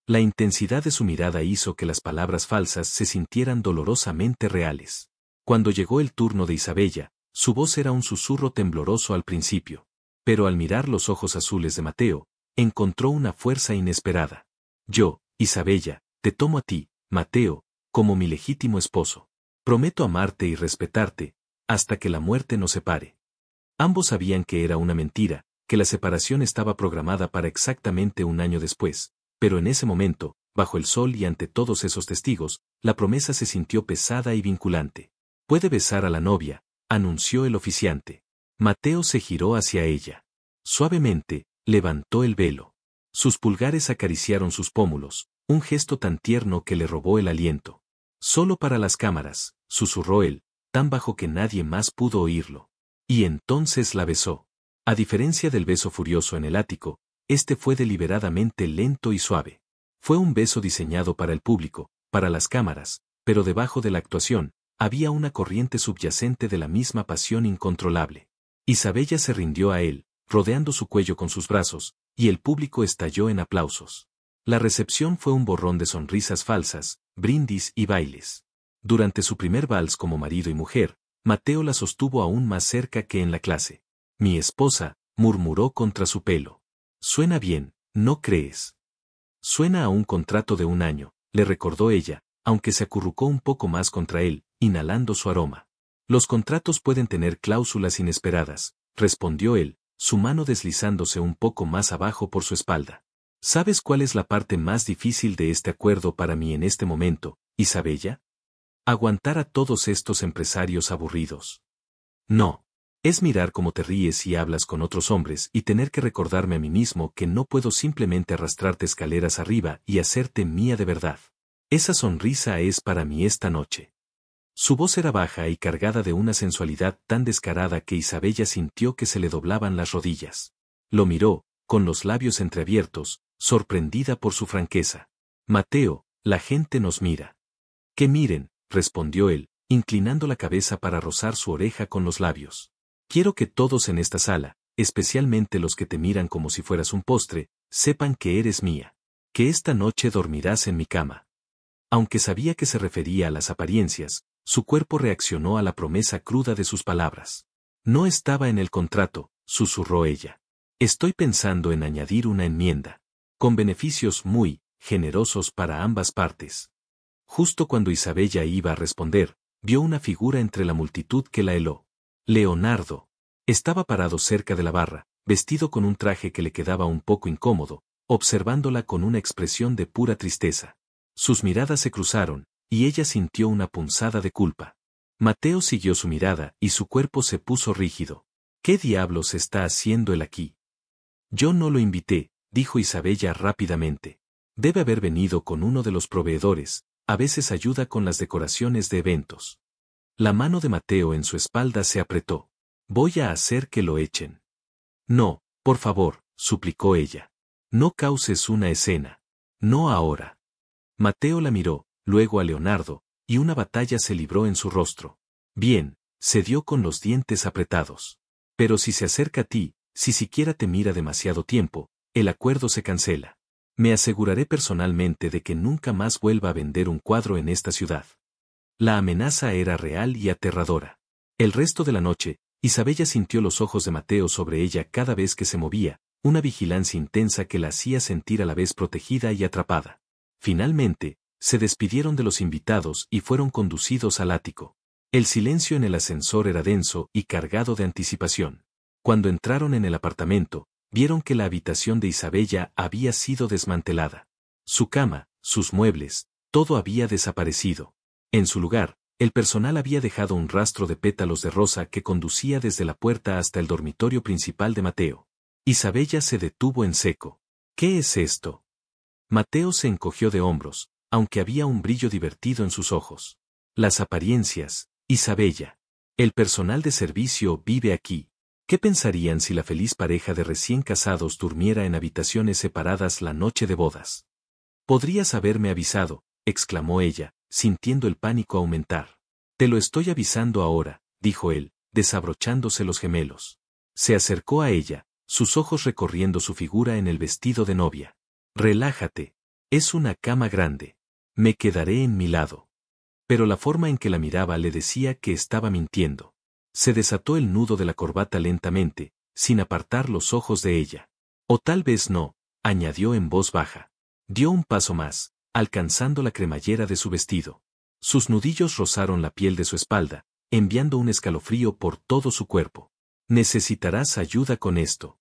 La intensidad de su mirada hizo que las palabras falsas se sintieran dolorosamente reales. Cuando llegó el turno de Isabella, su voz era un susurro tembloroso al principio. Pero al mirar los ojos azules de Mateo, encontró una fuerza inesperada. Yo, Isabella, te tomo a ti, Mateo, como mi legítimo esposo. Prometo amarte y respetarte, hasta que la muerte nos separe. Ambos sabían que era una mentira, que la separación estaba programada para exactamente un año después, pero en ese momento, bajo el sol y ante todos esos testigos, la promesa se sintió pesada y vinculante. «Puede besar a la novia», anunció el oficiante. Mateo se giró hacia ella. Suavemente, levantó el velo. Sus pulgares acariciaron sus pómulos, un gesto tan tierno que le robó el aliento. «Solo para las cámaras», susurró él, tan bajo que nadie más pudo oírlo. Y entonces la besó. A diferencia del beso furioso en el ático, este fue deliberadamente lento y suave. Fue un beso diseñado para el público, para las cámaras, pero debajo de la actuación, había una corriente subyacente de la misma pasión incontrolable. Isabella se rindió a él, rodeando su cuello con sus brazos, y el público estalló en aplausos. La recepción fue un borrón de sonrisas falsas, brindis y bailes. Durante su primer vals como marido y mujer, Mateo la sostuvo aún más cerca que en la clase. «Mi esposa», murmuró contra su pelo. «Suena bien, ¿no crees?» «Suena a un contrato de un año», le recordó ella, aunque se acurrucó un poco más contra él, inhalando su aroma. «Los contratos pueden tener cláusulas inesperadas», respondió él, su mano deslizándose un poco más abajo por su espalda. «¿Sabes cuál es la parte más difícil de este acuerdo para mí en este momento, Isabella? Aguantar a todos estos empresarios aburridos. No. Es mirar cómo te ríes y hablas con otros hombres y tener que recordarme a mí mismo que no puedo simplemente arrastrarte escaleras arriba y hacerte mía de verdad. Esa sonrisa es para mí esta noche». Su voz era baja y cargada de una sensualidad tan descarada que Isabella sintió que se le doblaban las rodillas. Lo miró, con los labios entreabiertos, sorprendida por su franqueza. «Mateo, la gente nos mira». «Que miren», respondió él, inclinando la cabeza para rozar su oreja con los labios. «Quiero que todos en esta sala, especialmente los que te miran como si fueras un postre, sepan que eres mía. Que esta noche dormirás en mi cama». Aunque sabía que se refería a las apariencias, su cuerpo reaccionó a la promesa cruda de sus palabras. «No estaba en el contrato», susurró ella. «Estoy pensando en añadir una enmienda. Con beneficios muy generosos para ambas partes». Justo cuando Isabella iba a responder, vio una figura entre la multitud que la heló. Leonardo. Estaba parado cerca de la barra, vestido con un traje que le quedaba un poco incómodo, observándola con una expresión de pura tristeza. Sus miradas se cruzaron, y ella sintió una punzada de culpa. Mateo siguió su mirada y su cuerpo se puso rígido. «¿Qué diablos está haciendo él aquí?» «Yo no lo invité», dijo Isabella rápidamente. «Debe haber venido con uno de los proveedores, a veces ayuda con las decoraciones de eventos». La mano de Mateo en su espalda se apretó. «Voy a hacer que lo echen». «No, por favor», suplicó ella. «No causes una escena. No ahora». Mateo la miró, luego a Leonardo, y una batalla se libró en su rostro. «Bien», cedió con los dientes apretados. «Pero si se acerca a ti, si siquiera te mira demasiado tiempo, el acuerdo se cancela. Me aseguraré personalmente de que nunca más vuelva a vender un cuadro en esta ciudad». La amenaza era real y aterradora. El resto de la noche, Isabella sintió los ojos de Mateo sobre ella cada vez que se movía, una vigilancia intensa que la hacía sentir a la vez protegida y atrapada. Finalmente, se despidieron de los invitados y fueron conducidos al ático. El silencio en el ascensor era denso y cargado de anticipación. Cuando entraron en el apartamento, vieron que la habitación de Isabella había sido desmantelada. Su cama, sus muebles, todo había desaparecido. En su lugar, el personal había dejado un rastro de pétalos de rosa que conducía desde la puerta hasta el dormitorio principal de Mateo. Isabella se detuvo en seco. «¿Qué es esto?» Mateo se encogió de hombros, aunque había un brillo divertido en sus ojos. «Las apariencias, Isabella. El personal de servicio vive aquí. ¿Qué pensarían si la feliz pareja de recién casados durmiera en habitaciones separadas la noche de bodas? Podrías haberme avisado, exclamó ella, sintiendo el pánico aumentar. Te lo estoy avisando ahora, dijo él, desabrochándose los gemelos. Se acercó a ella, sus ojos recorriendo su figura en el vestido de novia. Relájate. Es una cama grande. Me quedaré en mi lado. Pero la forma en que la miraba le decía que estaba mintiendo. Se desató el nudo de la corbata lentamente, sin apartar los ojos de ella. O tal vez no, añadió en voz baja. Dio un paso más, alcanzando la cremallera de su vestido. Sus nudillos rozaron la piel de su espalda, enviando un escalofrío por todo su cuerpo. Necesitarás ayuda con esto.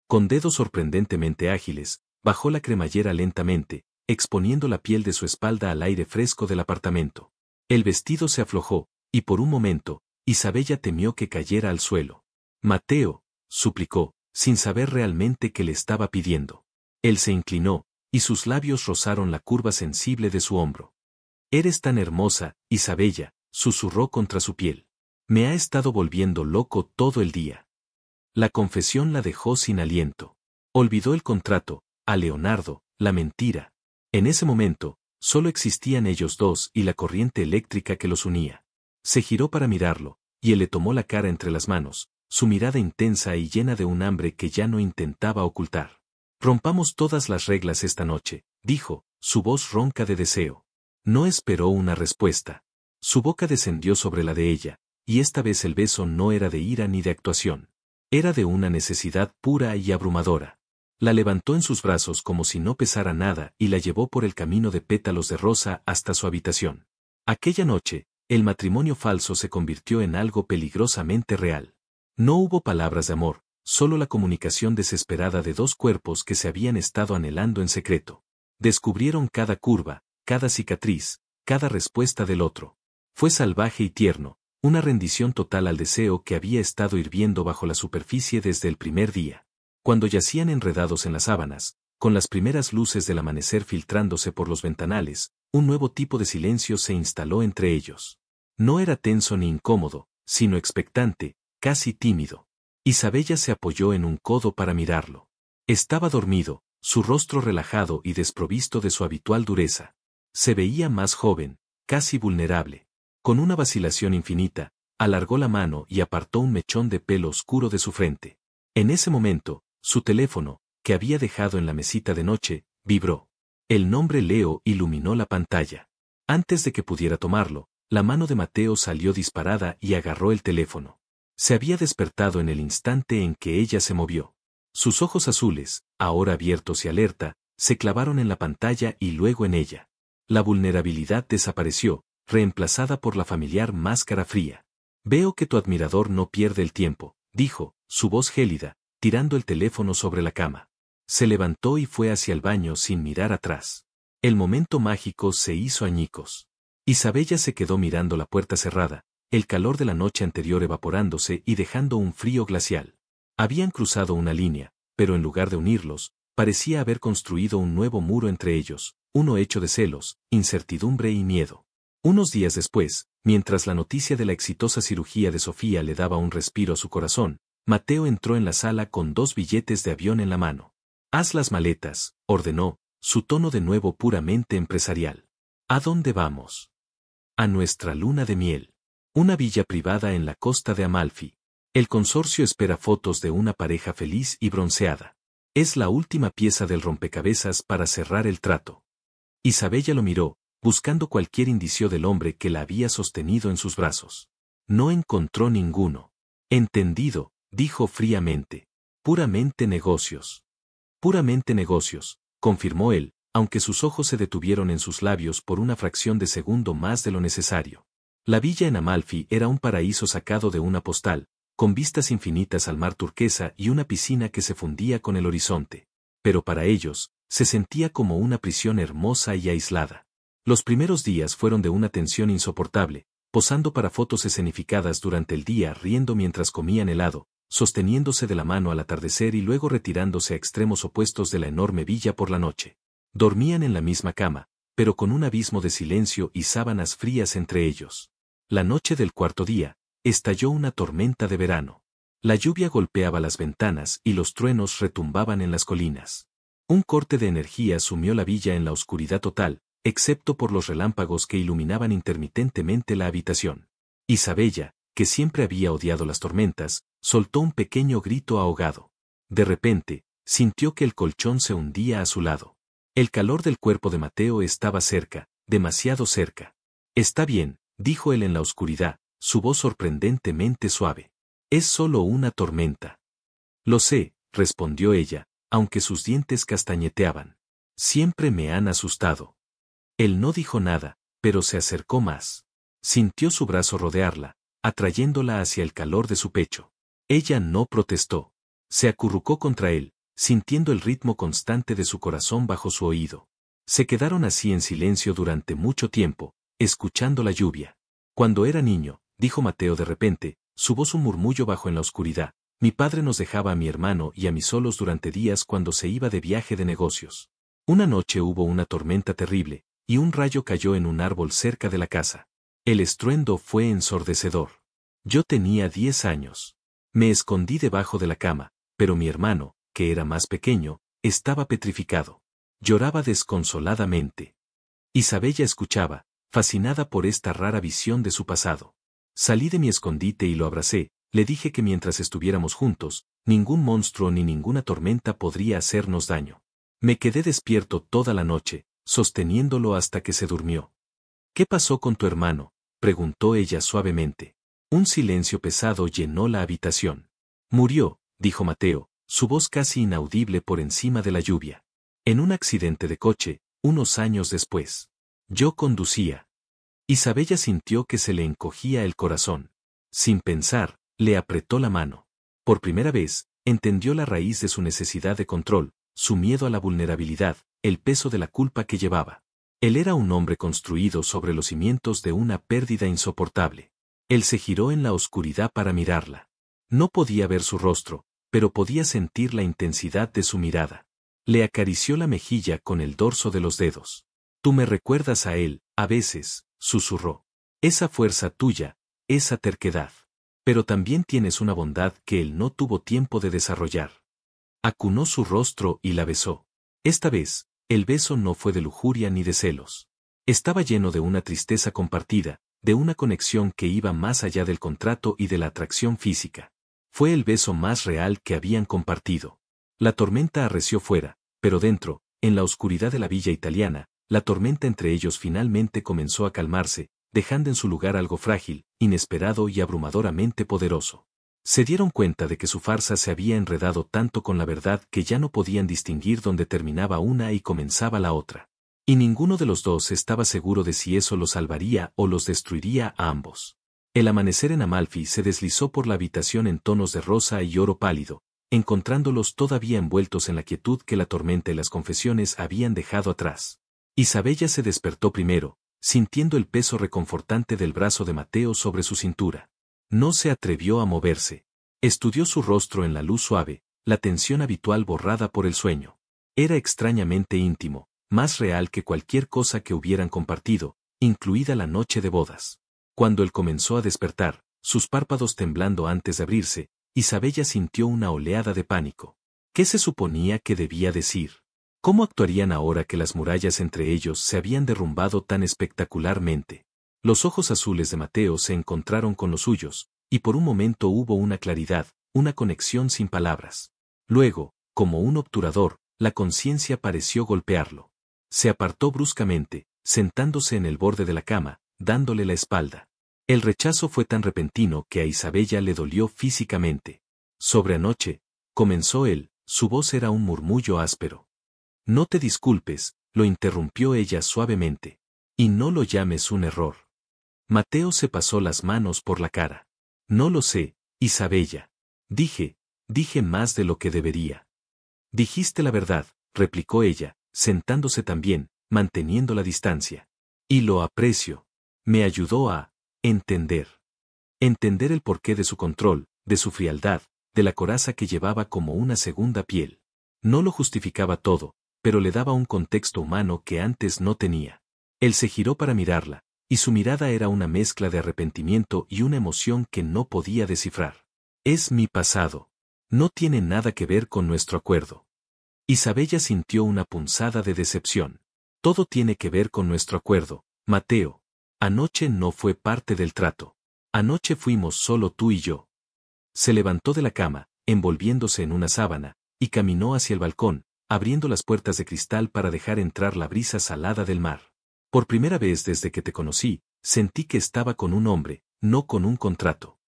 Con dedos sorprendentemente ágiles, bajó la cremallera lentamente, exponiendo la piel de su espalda al aire fresco del apartamento. El vestido se aflojó, y por un momento, Isabella temió que cayera al suelo. Mateo, suplicó, sin saber realmente qué le estaba pidiendo. Él se inclinó, y sus labios rozaron la curva sensible de su hombro. Eres tan hermosa, Isabella, susurró contra su piel. Me ha estado volviendo loco todo el día. La confesión la dejó sin aliento. Olvidó el contrato, a Leonardo, la mentira. En ese momento, solo existían ellos dos y la corriente eléctrica que los unía. Se giró para mirarlo, y él le tomó la cara entre las manos, su mirada intensa y llena de un hambre que ya no intentaba ocultar. Rompamos todas las reglas esta noche, dijo, su voz ronca de deseo. No esperó una respuesta. Su boca descendió sobre la de ella, y esta vez el beso no era de ira ni de actuación. Era de una necesidad pura y abrumadora. La levantó en sus brazos como si no pesara nada y la llevó por el camino de pétalos de rosa hasta su habitación. Aquella noche, el matrimonio falso se convirtió en algo peligrosamente real. No hubo palabras de amor, solo la comunicación desesperada de dos cuerpos que se habían estado anhelando en secreto. Descubrieron cada curva, cada cicatriz, cada respuesta del otro. Fue salvaje y tierno, una rendición total al deseo que había estado hirviendo bajo la superficie desde el primer día. Cuando yacían enredados en las sábanas, con las primeras luces del amanecer filtrándose por los ventanales, un nuevo tipo de silencio se instaló entre ellos. No era tenso ni incómodo, sino expectante, casi tímido. Isabella se apoyó en un codo para mirarlo. Estaba dormido, su rostro relajado y desprovisto de su habitual dureza. Se veía más joven, casi vulnerable. Con una vacilación infinita, alargó la mano y apartó un mechón de pelo oscuro de su frente. En ese momento, su teléfono, que había dejado en la mesita de noche, vibró. El nombre Leo iluminó la pantalla. Antes de que pudiera tomarlo, la mano de Mateo salió disparada y agarró el teléfono. Se había despertado en el instante en que ella se movió. Sus ojos azules, ahora abiertos y alerta, se clavaron en la pantalla y luego en ella. La vulnerabilidad desapareció, reemplazada por la familiar máscara fría. Veo que tu admirador no pierde el tiempo, dijo, su voz gélida, tirando el teléfono sobre la cama. Se levantó y fue hacia el baño sin mirar atrás. El momento mágico se hizo añicos. Isabella se quedó mirando la puerta cerrada, el calor de la noche anterior evaporándose y dejando un frío glacial. Habían cruzado una línea, pero en lugar de unirlos, parecía haber construido un nuevo muro entre ellos, uno hecho de celos, incertidumbre y miedo. Unos días después, mientras la noticia de la exitosa cirugía de Sofía le daba un respiro a su corazón, Mateo entró en la sala con 2 billetes de avión en la mano. Haz las maletas, ordenó, su tono de nuevo puramente empresarial. ¿A dónde vamos? A nuestra luna de miel. Una villa privada en la costa de Amalfi. El consorcio espera fotos de una pareja feliz y bronceada. Es la última pieza del rompecabezas para cerrar el trato. Isabella lo miró, buscando cualquier indicio del hombre que la había sostenido en sus brazos. No encontró ninguno. Entendido, dijo fríamente. Puramente negocios. Puramente negocios, confirmó él, aunque sus ojos se detuvieron en sus labios por una fracción de segundo más de lo necesario. La villa en Amalfi era un paraíso sacado de una postal, con vistas infinitas al mar turquesa y una piscina que se fundía con el horizonte. Pero para ellos, se sentía como una prisión hermosa y aislada. Los primeros días fueron de una tensión insoportable, posando para fotos escenificadas durante el día, riendo mientras comían helado, sosteniéndose de la mano al atardecer y luego retirándose a extremos opuestos de la enorme villa por la noche. Dormían en la misma cama, pero con un abismo de silencio y sábanas frías entre ellos. La noche del cuarto día, estalló una tormenta de verano. La lluvia golpeaba las ventanas y los truenos retumbaban en las colinas. Un corte de energía sumió la villa en la oscuridad total, excepto por los relámpagos que iluminaban intermitentemente la habitación. Isabella, que siempre había odiado las tormentas, soltó un pequeño grito ahogado. De repente, sintió que el colchón se hundía a su lado. El calor del cuerpo de Mateo estaba cerca, demasiado cerca. «Está bien», dijo él en la oscuridad, su voz sorprendentemente suave. «Es solo una tormenta». «Lo sé», respondió ella, aunque sus dientes castañeteaban. «Siempre me han asustado». Él no dijo nada, pero se acercó más. Sintió su brazo rodearla, atrayéndola hacia el calor de su pecho. Ella no protestó. Se acurrucó contra él, sintiendo el ritmo constante de su corazón bajo su oído. Se quedaron así en silencio durante mucho tiempo, escuchando la lluvia. «Cuando era niño», dijo Mateo de repente, su voz un murmullo bajo en la oscuridad, «mi padre nos dejaba a mi hermano y a mí solos durante días cuando se iba de viaje de negocios. Una noche hubo una tormenta terrible, y un rayo cayó en un árbol cerca de la casa. El estruendo fue ensordecedor. Yo tenía 10 años. Me escondí debajo de la cama, pero mi hermano, que era más pequeño, estaba petrificado. Lloraba desconsoladamente. Isabella escuchaba, fascinada por esta rara visión de su pasado. Salí de mi escondite y lo abracé, le dije que mientras estuviéramos juntos, ningún monstruo ni ninguna tormenta podría hacernos daño. Me quedé despierto toda la noche, sosteniéndolo hasta que se durmió». «¿Qué pasó con tu hermano?», preguntó ella suavemente. Un silencio pesado llenó la habitación. «Murió», dijo Mateo, su voz casi inaudible por encima de la lluvia. «En un accidente de coche, unos años después. Yo conducía». Isabella sintió que se le encogía el corazón. Sin pensar, le apretó la mano. Por primera vez, entendió la raíz de su necesidad de control, su miedo a la vulnerabilidad, el peso de la culpa que llevaba. Él era un hombre construido sobre los cimientos de una pérdida insoportable. Él se giró en la oscuridad para mirarla. No podía ver su rostro, pero podía sentir la intensidad de su mirada. Le acarició la mejilla con el dorso de los dedos. «Tú me recuerdas a él, a veces», susurró. «Esa fuerza tuya, esa terquedad. Pero también tienes una bondad que él no tuvo tiempo de desarrollar». Acunó su rostro y la besó. Esta vez, el beso no fue de lujuria ni de celos. Estaba lleno de una tristeza compartida, de una conexión que iba más allá del contrato y de la atracción física. Fue el beso más real que habían compartido. La tormenta arreció fuera, pero dentro, en la oscuridad de la villa italiana, la tormenta entre ellos finalmente comenzó a calmarse, dejando en su lugar algo frágil, inesperado y abrumadoramente poderoso. Se dieron cuenta de que su farsa se había enredado tanto con la verdad que ya no podían distinguir dónde terminaba una y comenzaba la otra. Y ninguno de los dos estaba seguro de si eso los salvaría o los destruiría a ambos. El amanecer en Amalfi se deslizó por la habitación en tonos de rosa y oro pálido, encontrándolos todavía envueltos en la quietud que la tormenta y las confesiones habían dejado atrás. Isabella se despertó primero, sintiendo el peso reconfortante del brazo de Mateo sobre su cintura. No se atrevió a moverse. Estudió su rostro en la luz suave, la tensión habitual borrada por el sueño. Era extrañamente íntimo, más real que cualquier cosa que hubieran compartido, incluida la noche de bodas. Cuando él comenzó a despertar, sus párpados temblando antes de abrirse, Isabella sintió una oleada de pánico. ¿Qué se suponía que debía decir? ¿Cómo actuarían ahora que las murallas entre ellos se habían derrumbado tan espectacularmente? Los ojos azules de Mateo se encontraron con los suyos, y por un momento hubo una claridad, una conexión sin palabras. Luego, como un obturador, la conciencia pareció golpearlo. Se apartó bruscamente, sentándose en el borde de la cama, dándole la espalda. El rechazo fue tan repentino que a Isabella le dolió físicamente. «Sobre anoche», comenzó él, su voz era un murmullo áspero. «No te disculpes», lo interrumpió ella suavemente. «Y no lo llames un error». Mateo se pasó las manos por la cara. «No lo sé, Isabella. Dije más de lo que debería». «Dijiste la verdad», replicó ella, sentándose también, manteniendo la distancia. «Y lo aprecio. Me ayudó a entender. Entender el porqué de su control, de su frialdad, de la coraza que llevaba como una segunda piel. No lo justificaba todo, pero le daba un contexto humano que antes no tenía». Él se giró para mirarla, y su mirada era una mezcla de arrepentimiento y una emoción que no podía descifrar. Es mi pasado. No tiene nada que ver con nuestro acuerdo. Isabella sintió una punzada de decepción. Todo tiene que ver con nuestro acuerdo, Mateo. Anoche no fue parte del trato. Anoche fuimos solo tú y yo. Se levantó de la cama, envolviéndose en una sábana, y caminó hacia el balcón, abriendo las puertas de cristal para dejar entrar la brisa salada del mar. Por primera vez desde que te conocí, sentí que estaba con un hombre, no con un contrato.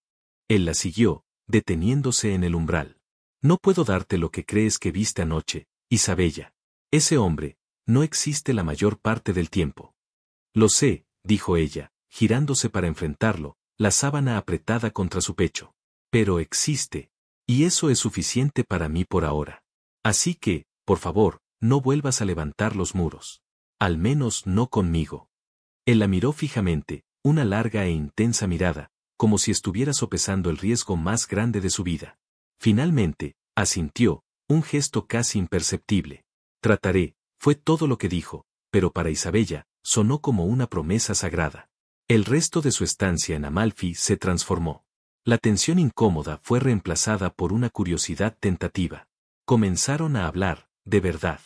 Él la siguió, deteniéndose en el umbral. No puedo darte lo que crees que viste anoche, Isabella. Ese hombre, no existe la mayor parte del tiempo. Lo sé, dijo ella, girándose para enfrentarlo, la sábana apretada contra su pecho. Pero existe. Y eso es suficiente para mí por ahora. Así que, por favor, no vuelvas a levantar los muros. Al menos no conmigo. Él la miró fijamente, una larga e intensa mirada, como si estuviera sopesando el riesgo más grande de su vida. Finalmente, asintió, un gesto casi imperceptible. Trataré, fue todo lo que dijo, pero para Isabella, sonó como una promesa sagrada. El resto de su estancia en Amalfi se transformó. La tensión incómoda fue reemplazada por una curiosidad tentativa. Comenzaron a hablar, de verdad.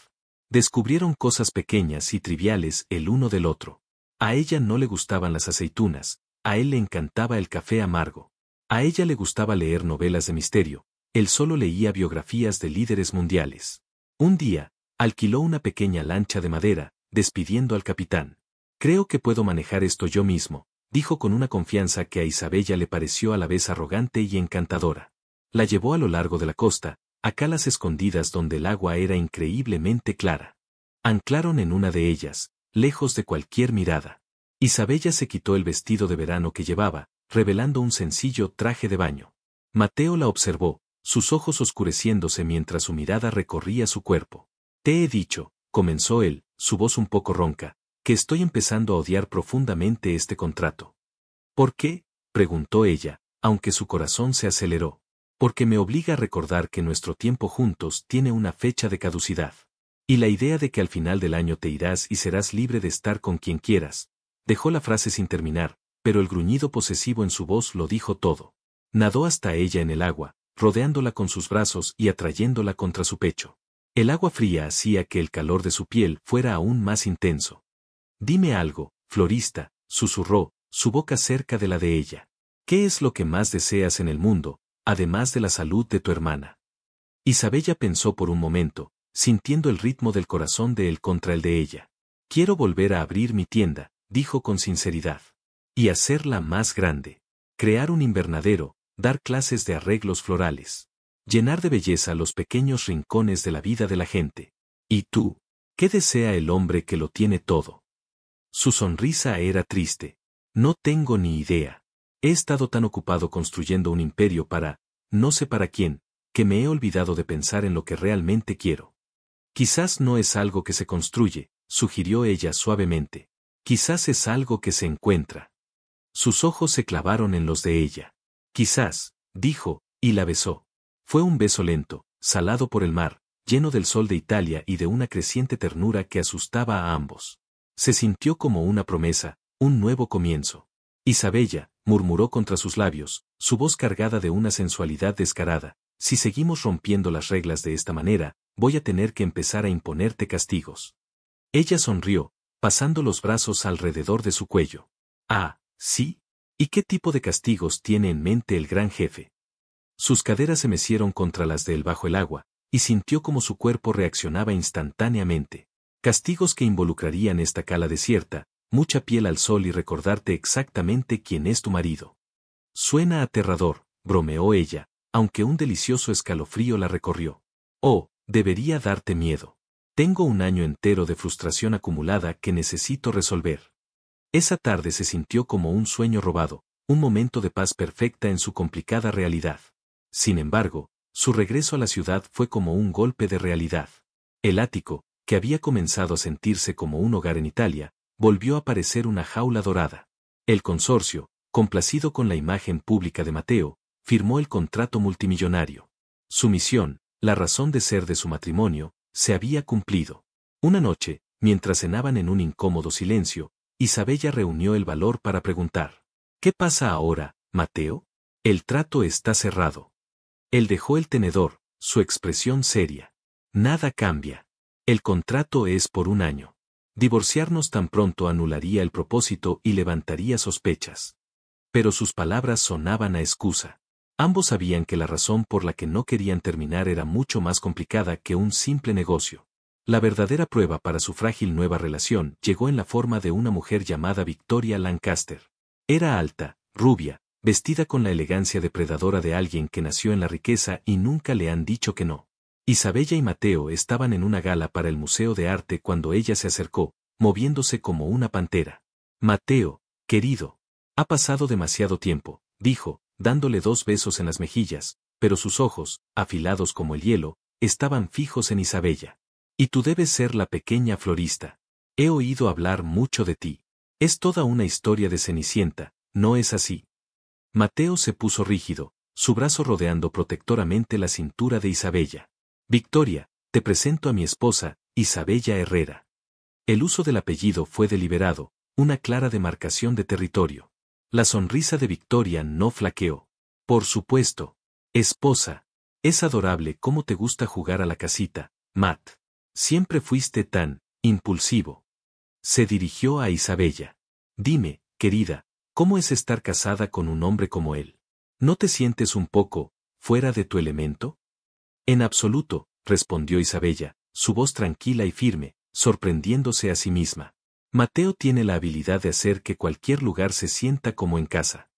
Descubrieron cosas pequeñas y triviales el uno del otro. A ella no le gustaban las aceitunas, a él le encantaba el café amargo. A ella le gustaba leer novelas de misterio, él solo leía biografías de líderes mundiales. Un día, alquiló una pequeña lancha de madera, despidiendo al capitán. Creo que puedo manejar esto yo mismo, dijo con una confianza que a Isabella le pareció a la vez arrogante y encantadora. La llevó a lo largo de la costa, a calas escondidas donde el agua era increíblemente clara. Anclaron en una de ellas, lejos de cualquier mirada. Isabella se quitó el vestido de verano que llevaba, revelando un sencillo traje de baño. Mateo la observó, sus ojos oscureciéndose mientras su mirada recorría su cuerpo. Te he dicho, comenzó él, su voz un poco ronca, que estoy empezando a odiar profundamente este contrato. ¿Por qué?, preguntó ella, aunque su corazón se aceleró. Porque me obliga a recordar que nuestro tiempo juntos tiene una fecha de caducidad. Y la idea de que al final del año te irás y serás libre de estar con quien quieras. Dejó la frase sin terminar, pero el gruñido posesivo en su voz lo dijo todo. Nadó hasta ella en el agua, rodeándola con sus brazos y atrayéndola contra su pecho. El agua fría hacía que el calor de su piel fuera aún más intenso. Dime algo, florista, susurró, su boca cerca de la de ella. ¿Qué es lo que más deseas en el mundo, además de la salud de tu hermana? Isabella pensó por un momento, sintiendo el ritmo del corazón de él contra el de ella. Quiero volver a abrir mi tienda, dijo con sinceridad. Y hacerla más grande. Crear un invernadero, dar clases de arreglos florales. Llenar de belleza los pequeños rincones de la vida de la gente. ¿Y tú? ¿Qué desea el hombre que lo tiene todo? Su sonrisa era triste. No tengo ni idea. He estado tan ocupado construyendo un imperio para, no sé para quién, que me he olvidado de pensar en lo que realmente quiero. Quizás no es algo que se construye, sugirió ella suavemente. Quizás es algo que se encuentra. Sus ojos se clavaron en los de ella. Quizás, dijo, y la besó. Fue un beso lento, salado por el mar, lleno del sol de Italia y de una creciente ternura que asustaba a ambos. Se sintió como una promesa, un nuevo comienzo. Isabella, murmuró contra sus labios, su voz cargada de una sensualidad descarada, si seguimos rompiendo las reglas de esta manera, voy a tener que empezar a imponerte castigos. Ella sonrió, pasando los brazos alrededor de su cuello. Ah, ¿sí? ¿Y qué tipo de castigos tiene en mente el gran jefe? Sus caderas se mecieron contra las de él bajo el agua, y sintió como su cuerpo reaccionaba instantáneamente. Castigos que involucrarían esta cala desierta, mucha piel al sol y recordarte exactamente quién es tu marido. Suena aterrador, bromeó ella, aunque un delicioso escalofrío la recorrió. Oh, debería darte miedo. Tengo un año entero de frustración acumulada que necesito resolver. Esa tarde se sintió como un sueño robado, un momento de paz perfecta en su complicada realidad. Sin embargo, su regreso a la ciudad fue como un golpe de realidad. El ático, que había comenzado a sentirse como un hogar en Italia, volvió a parecer una jaula dorada. El consorcio, complacido con la imagen pública de Mateo, firmó el contrato multimillonario. Su misión, la razón de ser de su matrimonio, se había cumplido. Una noche, mientras cenaban en un incómodo silencio, Isabella reunió el valor para preguntar: ¿Qué pasa ahora, Mateo? El trato está cerrado. Él dejó el tenedor, su expresión seria. Nada cambia. El contrato es por 1 año. Divorciarnos tan pronto anularía el propósito y levantaría sospechas. Pero sus palabras sonaban a excusa. Ambos sabían que la razón por la que no querían terminar era mucho más complicada que un simple negocio. La verdadera prueba para su frágil nueva relación llegó en la forma de una mujer llamada Victoria Lancaster. Era alta, rubia, vestida con la elegancia depredadora de alguien que nació en la riqueza y nunca le han dicho que no. Isabella y Mateo estaban en una gala para el Museo de Arte cuando ella se acercó, moviéndose como una pantera. Mateo, querido. Ha pasado demasiado tiempo, dijo, dándole 2 besos en las mejillas, pero sus ojos, afilados como el hielo, estaban fijos en Isabella. Y tú debes ser la pequeña florista. He oído hablar mucho de ti. Es toda una historia de Cenicienta, ¿no es así? Mateo se puso rígido, su brazo rodeando protectoramente la cintura de Isabella. Victoria, te presento a mi esposa, Isabella Herrera. El uso del apellido fue deliberado, una clara demarcación de territorio. La sonrisa de Victoria no flaqueó. Por supuesto. Esposa. Es adorable cómo te gusta jugar a la casita, Matt. Siempre fuiste tan impulsivo. Se dirigió a Isabella. Dime, querida, ¿cómo es estar casada con un hombre como él? ¿No te sientes un poco fuera de tu elemento? En absoluto, respondió Isabella, su voz tranquila y firme, sorprendiéndose a sí misma. Mateo tiene la habilidad de hacer que cualquier lugar se sienta como en casa.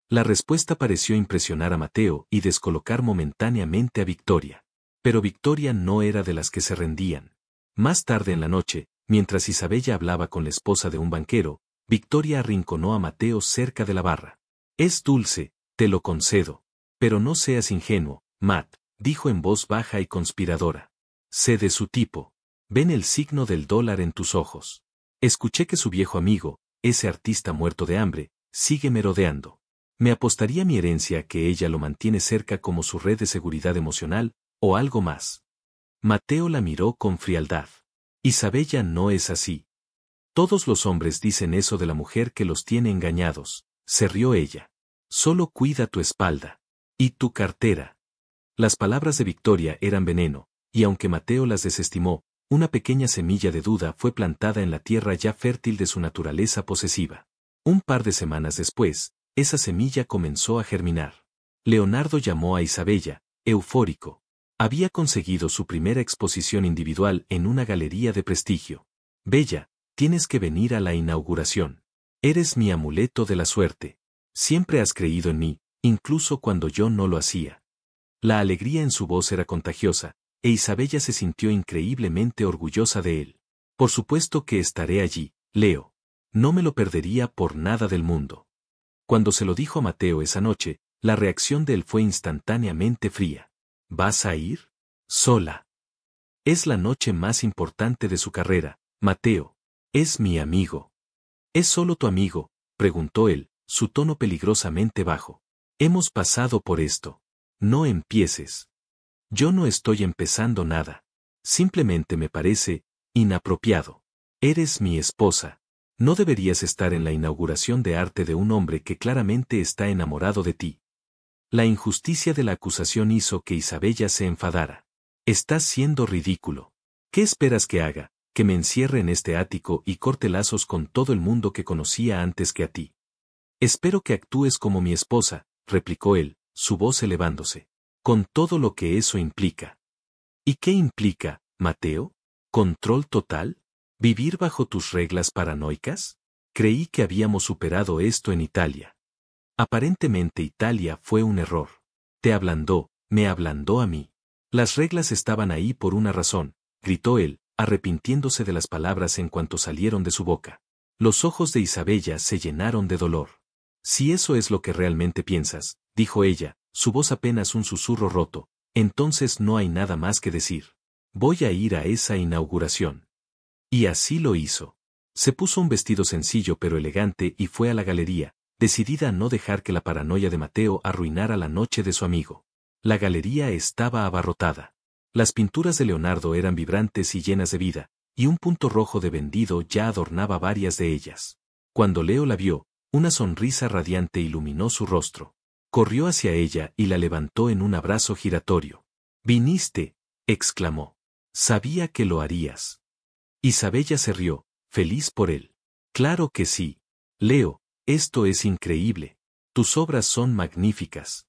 La respuesta pareció impresionar a Mateo y descolocar momentáneamente a Victoria. Pero Victoria no era de las que se rendían. Más tarde en la noche, mientras Isabella hablaba con la esposa de un banquero, Victoria arrinconó a Mateo cerca de la barra. Es dulce, te lo concedo. Pero no seas ingenuo, Matt, dijo en voz baja y conspiradora. Sé de su tipo. Ven el signo del dólar en tus ojos. Escuché que su viejo amigo, ese artista muerto de hambre, sigue merodeando. Me apostaría mi herencia que ella lo mantiene cerca como su red de seguridad emocional, o algo más. Mateo la miró con frialdad. Isabella no es así. Todos los hombres dicen eso de la mujer que los tiene engañados, se rió ella. Solo cuida tu espalda. Y tu cartera. Las palabras de Victoria eran veneno, y aunque Mateo las desestimó, una pequeña semilla de duda fue plantada en la tierra ya fértil de su naturaleza posesiva. Un par de semanas después, esa semilla comenzó a germinar. Leonardo llamó a Isabella, eufórico. Había conseguido su primera exposición individual en una galería de prestigio. Bella, tienes que venir a la inauguración. Eres mi amuleto de la suerte. Siempre has creído en mí, incluso cuando yo no lo hacía. La alegría en su voz era contagiosa, e Isabella se sintió increíblemente orgullosa de él. Por supuesto que estaré allí, Leo. No me lo perdería por nada del mundo. Cuando se lo dijo a Mateo esa noche, la reacción de él fue instantáneamente fría. ¿Vas a ir? Sola. Es la noche más importante de su carrera, Mateo. Es mi amigo. ¿Es solo tu amigo?, preguntó él, su tono peligrosamente bajo. Hemos pasado por esto. No empieces. Yo no estoy empezando nada. Simplemente me parece inapropiado. Eres mi esposa. No deberías estar en la inauguración de arte de un hombre que claramente está enamorado de ti. La injusticia de la acusación hizo que Isabella se enfadara. Estás siendo ridículo. ¿Qué esperas que haga? Que me encierre en este ático y corte lazos con todo el mundo que conocía antes que a ti. Espero que actúes como mi esposa, replicó él, su voz elevándose. Con todo lo que eso implica. ¿Y qué implica, Mateo? ¿Control total? ¿Vivir bajo tus reglas paranoicas? Creí que habíamos superado esto en Italia. Aparentemente Italia fue un error. Te ablandó, me ablandó a mí. Las reglas estaban ahí por una razón, gritó él, arrepintiéndose de las palabras en cuanto salieron de su boca. Los ojos de Isabella se llenaron de dolor. Si eso es lo que realmente piensas, dijo ella, su voz apenas un susurro roto, entonces no hay nada más que decir. Voy a ir a esa inauguración. Y así lo hizo. Se puso un vestido sencillo pero elegante y fue a la galería, decidida a no dejar que la paranoia de Mateo arruinara la noche de su amigo. La galería estaba abarrotada. Las pinturas de Leonardo eran vibrantes y llenas de vida, y un punto rojo de vendido ya adornaba varias de ellas. Cuando Leo la vio, una sonrisa radiante iluminó su rostro. Corrió hacia ella y la levantó en un abrazo giratorio. «¿Viniste?», exclamó. «Sabía que lo harías». Isabella se rió, feliz por él. «Claro que sí. Leo, esto es increíble. Tus obras son magníficas».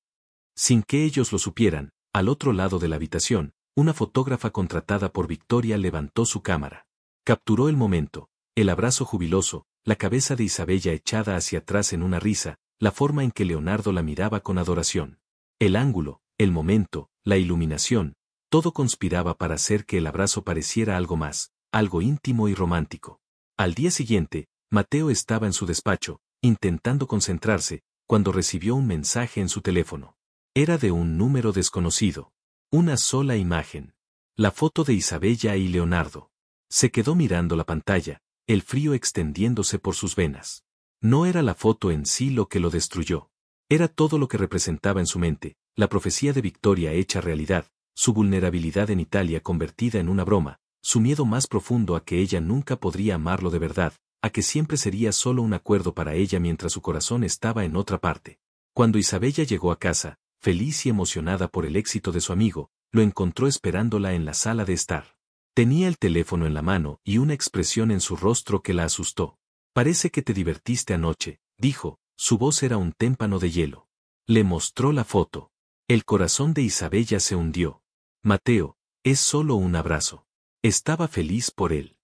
Sin que ellos lo supieran, al otro lado de la habitación, una fotógrafa contratada por Victoria levantó su cámara. Capturó el momento, el abrazo jubiloso, la cabeza de Isabella echada hacia atrás en una risa, la forma en que Leonardo la miraba con adoración. El ángulo, el momento, la iluminación, todo conspiraba para hacer que el abrazo pareciera algo más, algo íntimo y romántico. Al día siguiente, Mateo estaba en su despacho, intentando concentrarse, cuando recibió un mensaje en su teléfono. Era de un número desconocido. Una sola imagen. La foto de Isabella y Leonardo. Se quedó mirando la pantalla, el frío extendiéndose por sus venas. No era la foto en sí lo que lo destruyó. Era todo lo que representaba en su mente, la profecía de Victoria hecha realidad, su vulnerabilidad en Italia convertida en una broma, su miedo más profundo a que ella nunca podría amarlo de verdad, a que siempre sería solo un acuerdo para ella mientras su corazón estaba en otra parte. Cuando Isabella llegó a casa, feliz y emocionada por el éxito de su amigo, lo encontró esperándola en la sala de estar. Tenía el teléfono en la mano y una expresión en su rostro que la asustó. «Parece que te divertiste anoche», dijo, su voz era un témpano de hielo. Le mostró la foto. El corazón de Isabella se hundió. «Mateo, es solo un abrazo». Estaba feliz por él.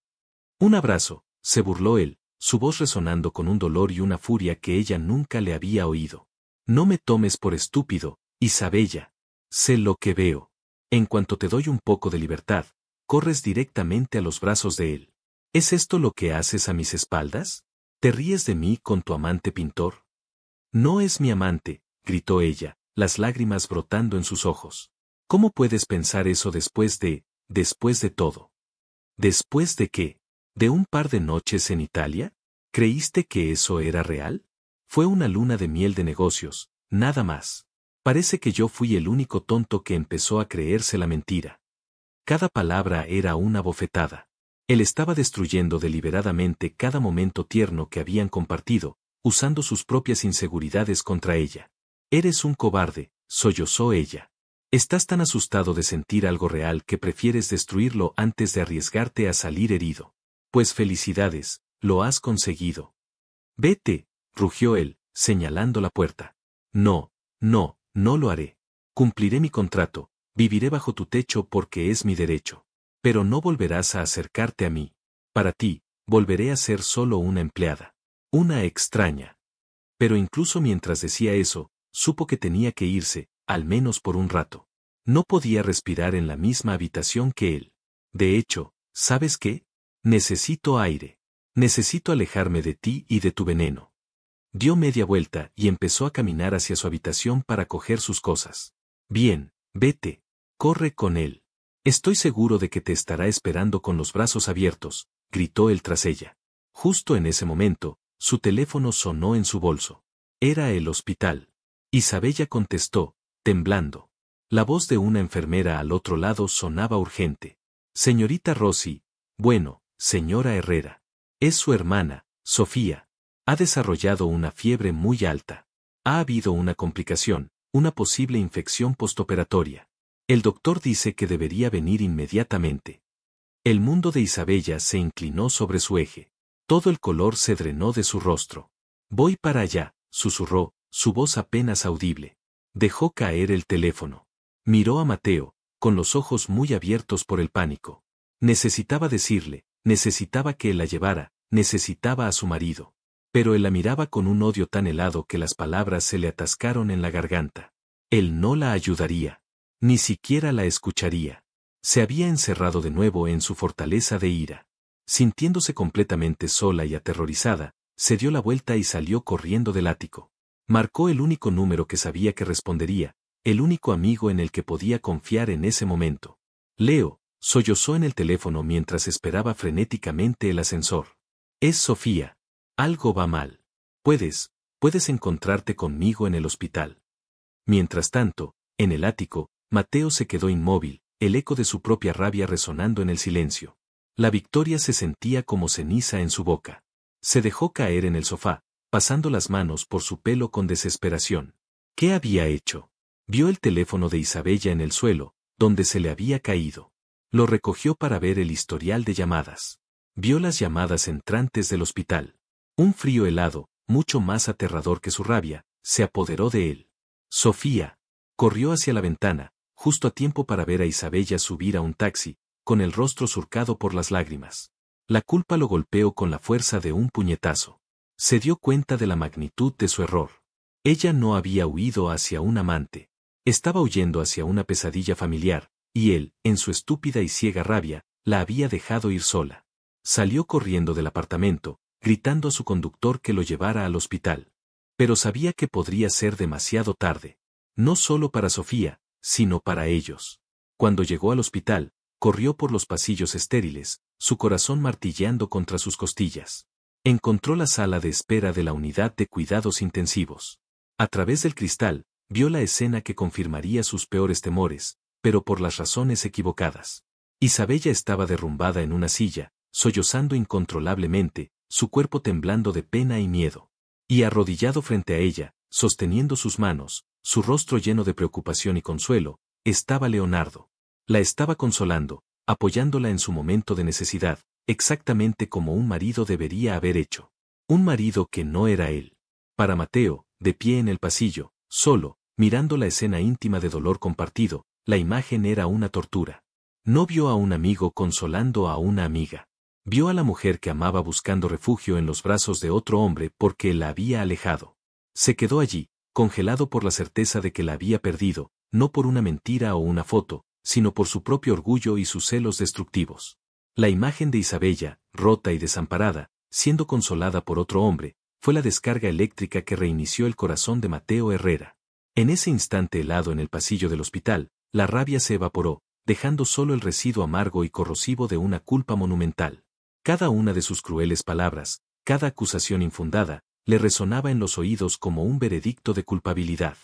«Un abrazo», se burló él, su voz resonando con un dolor y una furia que ella nunca le había oído. «No me tomes por estúpido, Isabella. Sé lo que veo. En cuanto te doy un poco de libertad, corres directamente a los brazos de él. ¿Es esto lo que haces a mis espaldas? ¿Te ríes de mí con tu amante pintor?» «No es mi amante», gritó ella, las lágrimas brotando en sus ojos. «¿Cómo puedes pensar eso después de todo?» «¿Después de qué? ¿De un par de noches en Italia? ¿Creíste que eso era real? Fue una luna de miel de negocios, nada más. Parece que yo fui el único tonto que empezó a creerse la mentira». Cada palabra era una bofetada. Él estaba destruyendo deliberadamente cada momento tierno que habían compartido, usando sus propias inseguridades contra ella. «Eres un cobarde», sollozó ella. «Estás tan asustado de sentir algo real que prefieres destruirlo antes de arriesgarte a salir herido. Pues felicidades, lo has conseguido». «Vete», rugió él, señalando la puerta. «No, no, no lo haré. Cumpliré mi contrato, viviré bajo tu techo porque es mi derecho. Pero no volverás a acercarte a mí. Para ti, volveré a ser solo una empleada. Una extraña». Pero incluso mientras decía eso, supo que tenía que irse, al menos por un rato. No podía respirar en la misma habitación que él. «De hecho, ¿sabes qué? Necesito aire. Necesito alejarme de ti y de tu veneno». Dio media vuelta y empezó a caminar hacia su habitación para coger sus cosas. «Bien, vete. Corre con él. Estoy seguro de que te estará esperando con los brazos abiertos», gritó él tras ella. Justo en ese momento, su teléfono sonó en su bolso. Era el hospital. Isabella contestó, temblando. La voz de una enfermera al otro lado sonaba urgente. «Señorita Rossi, bueno, señora Herrera. Es su hermana, Sofía. Ha desarrollado una fiebre muy alta. Ha habido una complicación, una posible infección postoperatoria. El doctor dice que debería venir inmediatamente». El mundo de Isabella se inclinó sobre su eje. Todo el color se drenó de su rostro. «Voy para allá», susurró, su voz apenas audible. Dejó caer el teléfono. Miró a Mateo, con los ojos muy abiertos por el pánico. Necesitaba decirle, necesitaba que él la llevara, necesitaba a su marido. Pero él la miraba con un odio tan helado que las palabras se le atascaron en la garganta. Él no la ayudaría. Ni siquiera la escucharía. Se había encerrado de nuevo en su fortaleza de ira. Sintiéndose completamente sola y aterrorizada, se dio la vuelta y salió corriendo del ático. Marcó el único número que sabía que respondería, el único amigo en el que podía confiar en ese momento. «Leo», sollozó en el teléfono mientras esperaba frenéticamente el ascensor. «Es Sofía. Algo va mal. Puedes encontrarte conmigo en el hospital». Mientras tanto, en el ático, Mateo se quedó inmóvil, el eco de su propia rabia resonando en el silencio. La victoria se sentía como ceniza en su boca. Se dejó caer en el sofá, pasando las manos por su pelo con desesperación. ¿Qué había hecho? Vio el teléfono de Isabella en el suelo, donde se le había caído. Lo recogió para ver el historial de llamadas. Vio las llamadas entrantes del hospital. Un frío helado, mucho más aterrador que su rabia, se apoderó de él. Sofía. Corrió hacia la ventana, justo a tiempo para ver a Isabella subir a un taxi, con el rostro surcado por las lágrimas. La culpa lo golpeó con la fuerza de un puñetazo. Se dio cuenta de la magnitud de su error. Ella no había huido hacia un amante. Estaba huyendo hacia una pesadilla familiar, y él, en su estúpida y ciega rabia, la había dejado ir sola. Salió corriendo del apartamento, gritando a su conductor que lo llevara al hospital. Pero sabía que podría ser demasiado tarde. No solo para Sofía, sino para ellos. Cuando llegó al hospital, corrió por los pasillos estériles, su corazón martilleando contra sus costillas. Encontró la sala de espera de la unidad de cuidados intensivos. A través del cristal, vio la escena que confirmaría sus peores temores, pero por las razones equivocadas. Isabella estaba derrumbada en una silla, sollozando incontrolablemente, su cuerpo temblando de pena y miedo. Y arrodillado frente a ella, sosteniendo sus manos, su rostro lleno de preocupación y consuelo, estaba Leonardo. La estaba consolando, apoyándola en su momento de necesidad, exactamente como un marido debería haber hecho. Un marido que no era él. Para Mateo, de pie en el pasillo, solo, mirando la escena íntima de dolor compartido, la imagen era una tortura. No vio a un amigo consolando a una amiga. Vio a la mujer que amaba buscando refugio en los brazos de otro hombre porque la había alejado. Se quedó allí, congelado por la certeza de que la había perdido, no por una mentira o una foto, sino por su propio orgullo y sus celos destructivos. La imagen de Isabella, rota y desamparada, siendo consolada por otro hombre, fue la descarga eléctrica que reinició el corazón de Mateo Herrera. En ese instante helado en el pasillo del hospital, la rabia se evaporó, dejando solo el residuo amargo y corrosivo de una culpa monumental. Cada una de sus crueles palabras, cada acusación infundada, le resonaba en los oídos como un veredicto de culpabilidad.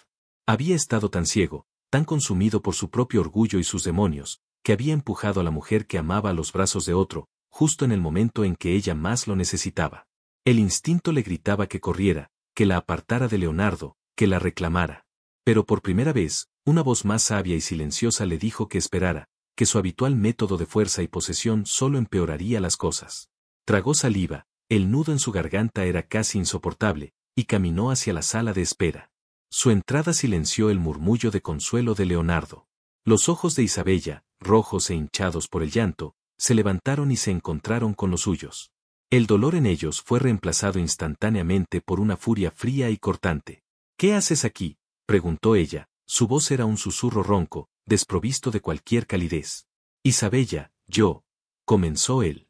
Había estado tan ciego, tan consumido por su propio orgullo y sus demonios, que había empujado a la mujer que amaba a los brazos de otro, justo en el momento en que ella más lo necesitaba. El instinto le gritaba que corriera, que la apartara de Leonardo, que la reclamara. Pero por primera vez, una voz más sabia y silenciosa le dijo que esperara, que su habitual método de fuerza y posesión solo empeoraría las cosas. Tragó saliva, el nudo en su garganta era casi insoportable, y caminó hacia la sala de espera. Su entrada silenció el murmullo de consuelo de Leonardo. Los ojos de Isabella, rojos e hinchados por el llanto, se levantaron y se encontraron con los suyos. El dolor en ellos fue reemplazado instantáneamente por una furia fría y cortante. ¿Qué haces aquí?, preguntó ella, su voz era un susurro ronco, desprovisto de cualquier calidez. Isabella, yo, comenzó él.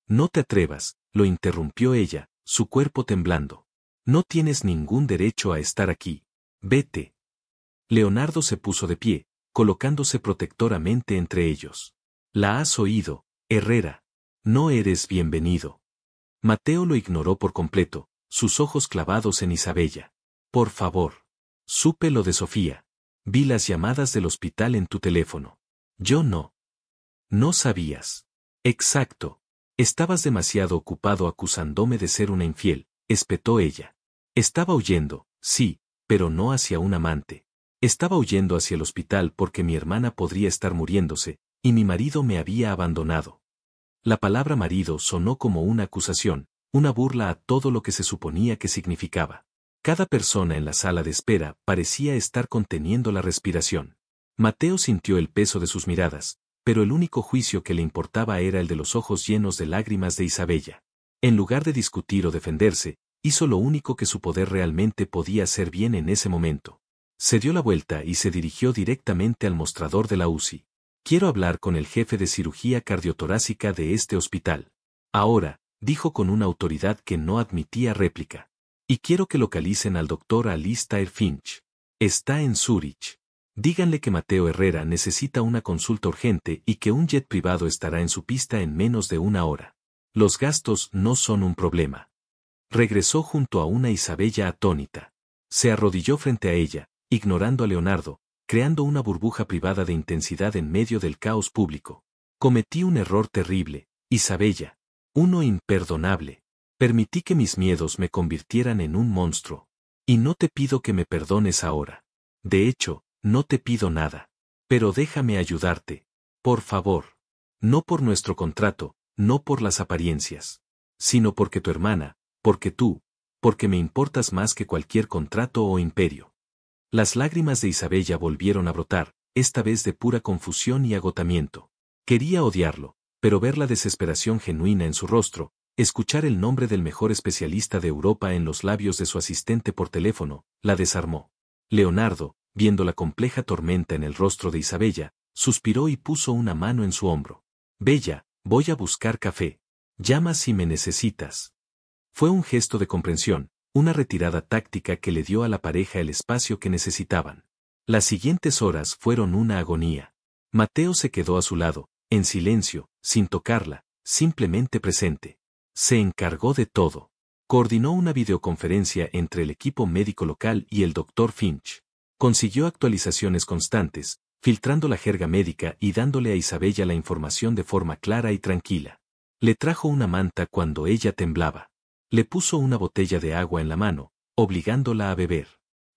No te atrevas, lo interrumpió ella, su cuerpo temblando. No tienes ningún derecho a estar aquí. Vete. Leonardo se puso de pie, colocándose protectoramente entre ellos. ¿La has oído, Herrera? No eres bienvenido. Mateo lo ignoró por completo, sus ojos clavados en Isabella. Por favor. Supe lo de Sofía. Vi las llamadas del hospital en tu teléfono. Yo no. No sabías. Exacto. Estabas demasiado ocupado acusándome de ser una infiel, espetó ella. Estaba huyendo, sí, pero no hacia un amante. Estaba huyendo hacia el hospital porque mi hermana podría estar muriéndose, y mi marido me había abandonado. La palabra marido sonó como una acusación, una burla a todo lo que se suponía que significaba. Cada persona en la sala de espera parecía estar conteniendo la respiración. Mateo sintió el peso de sus miradas, pero el único juicio que le importaba era el de los ojos llenos de lágrimas de Isabella. En lugar de discutir o defenderse, hizo lo único que su poder realmente podía hacer bien en ese momento. Se dio la vuelta y se dirigió directamente al mostrador de la UCI. Quiero hablar con el jefe de cirugía cardiotorácica de este hospital. Ahora, dijo con una autoridad que no admitía réplica. Y quiero que localicen al doctor Alistair Finch. Está en Zúrich. Díganle que Mateo Herrera necesita una consulta urgente y que un jet privado estará en su pista en menos de una hora. Los gastos no son un problema. Regresó junto a una Isabella atónita. Se arrodilló frente a ella, ignorando a Leonardo, creando una burbuja privada de intensidad en medio del caos público. Cometí un error terrible, Isabella. Uno imperdonable. Permití que mis miedos me convirtieran en un monstruo. Y no te pido que me perdones ahora. De hecho, no te pido nada. Pero déjame ayudarte. Por favor. No por nuestro contrato, no por las apariencias. Sino porque tu hermana, porque tú, porque me importas más que cualquier contrato o imperio. Las lágrimas de Isabella volvieron a brotar, esta vez de pura confusión y agotamiento. Quería odiarlo, pero ver la desesperación genuina en su rostro, escuchar el nombre del mejor especialista de Europa en los labios de su asistente por teléfono, la desarmó. Leonardo, viendo la compleja tormenta en el rostro de Isabella, suspiró y puso una mano en su hombro. Bella, voy a buscar café. Llama si me necesitas. Fue un gesto de comprensión, una retirada táctica que le dio a la pareja el espacio que necesitaban. Las siguientes horas fueron una agonía. Mateo se quedó a su lado, en silencio, sin tocarla, simplemente presente. Se encargó de todo. Coordinó una videoconferencia entre el equipo médico local y el Dr. Finch. Consiguió actualizaciones constantes, filtrando la jerga médica y dándole a Isabella la información de forma clara y tranquila. Le trajo una manta cuando ella temblaba. Le puso una botella de agua en la mano, obligándola a beber.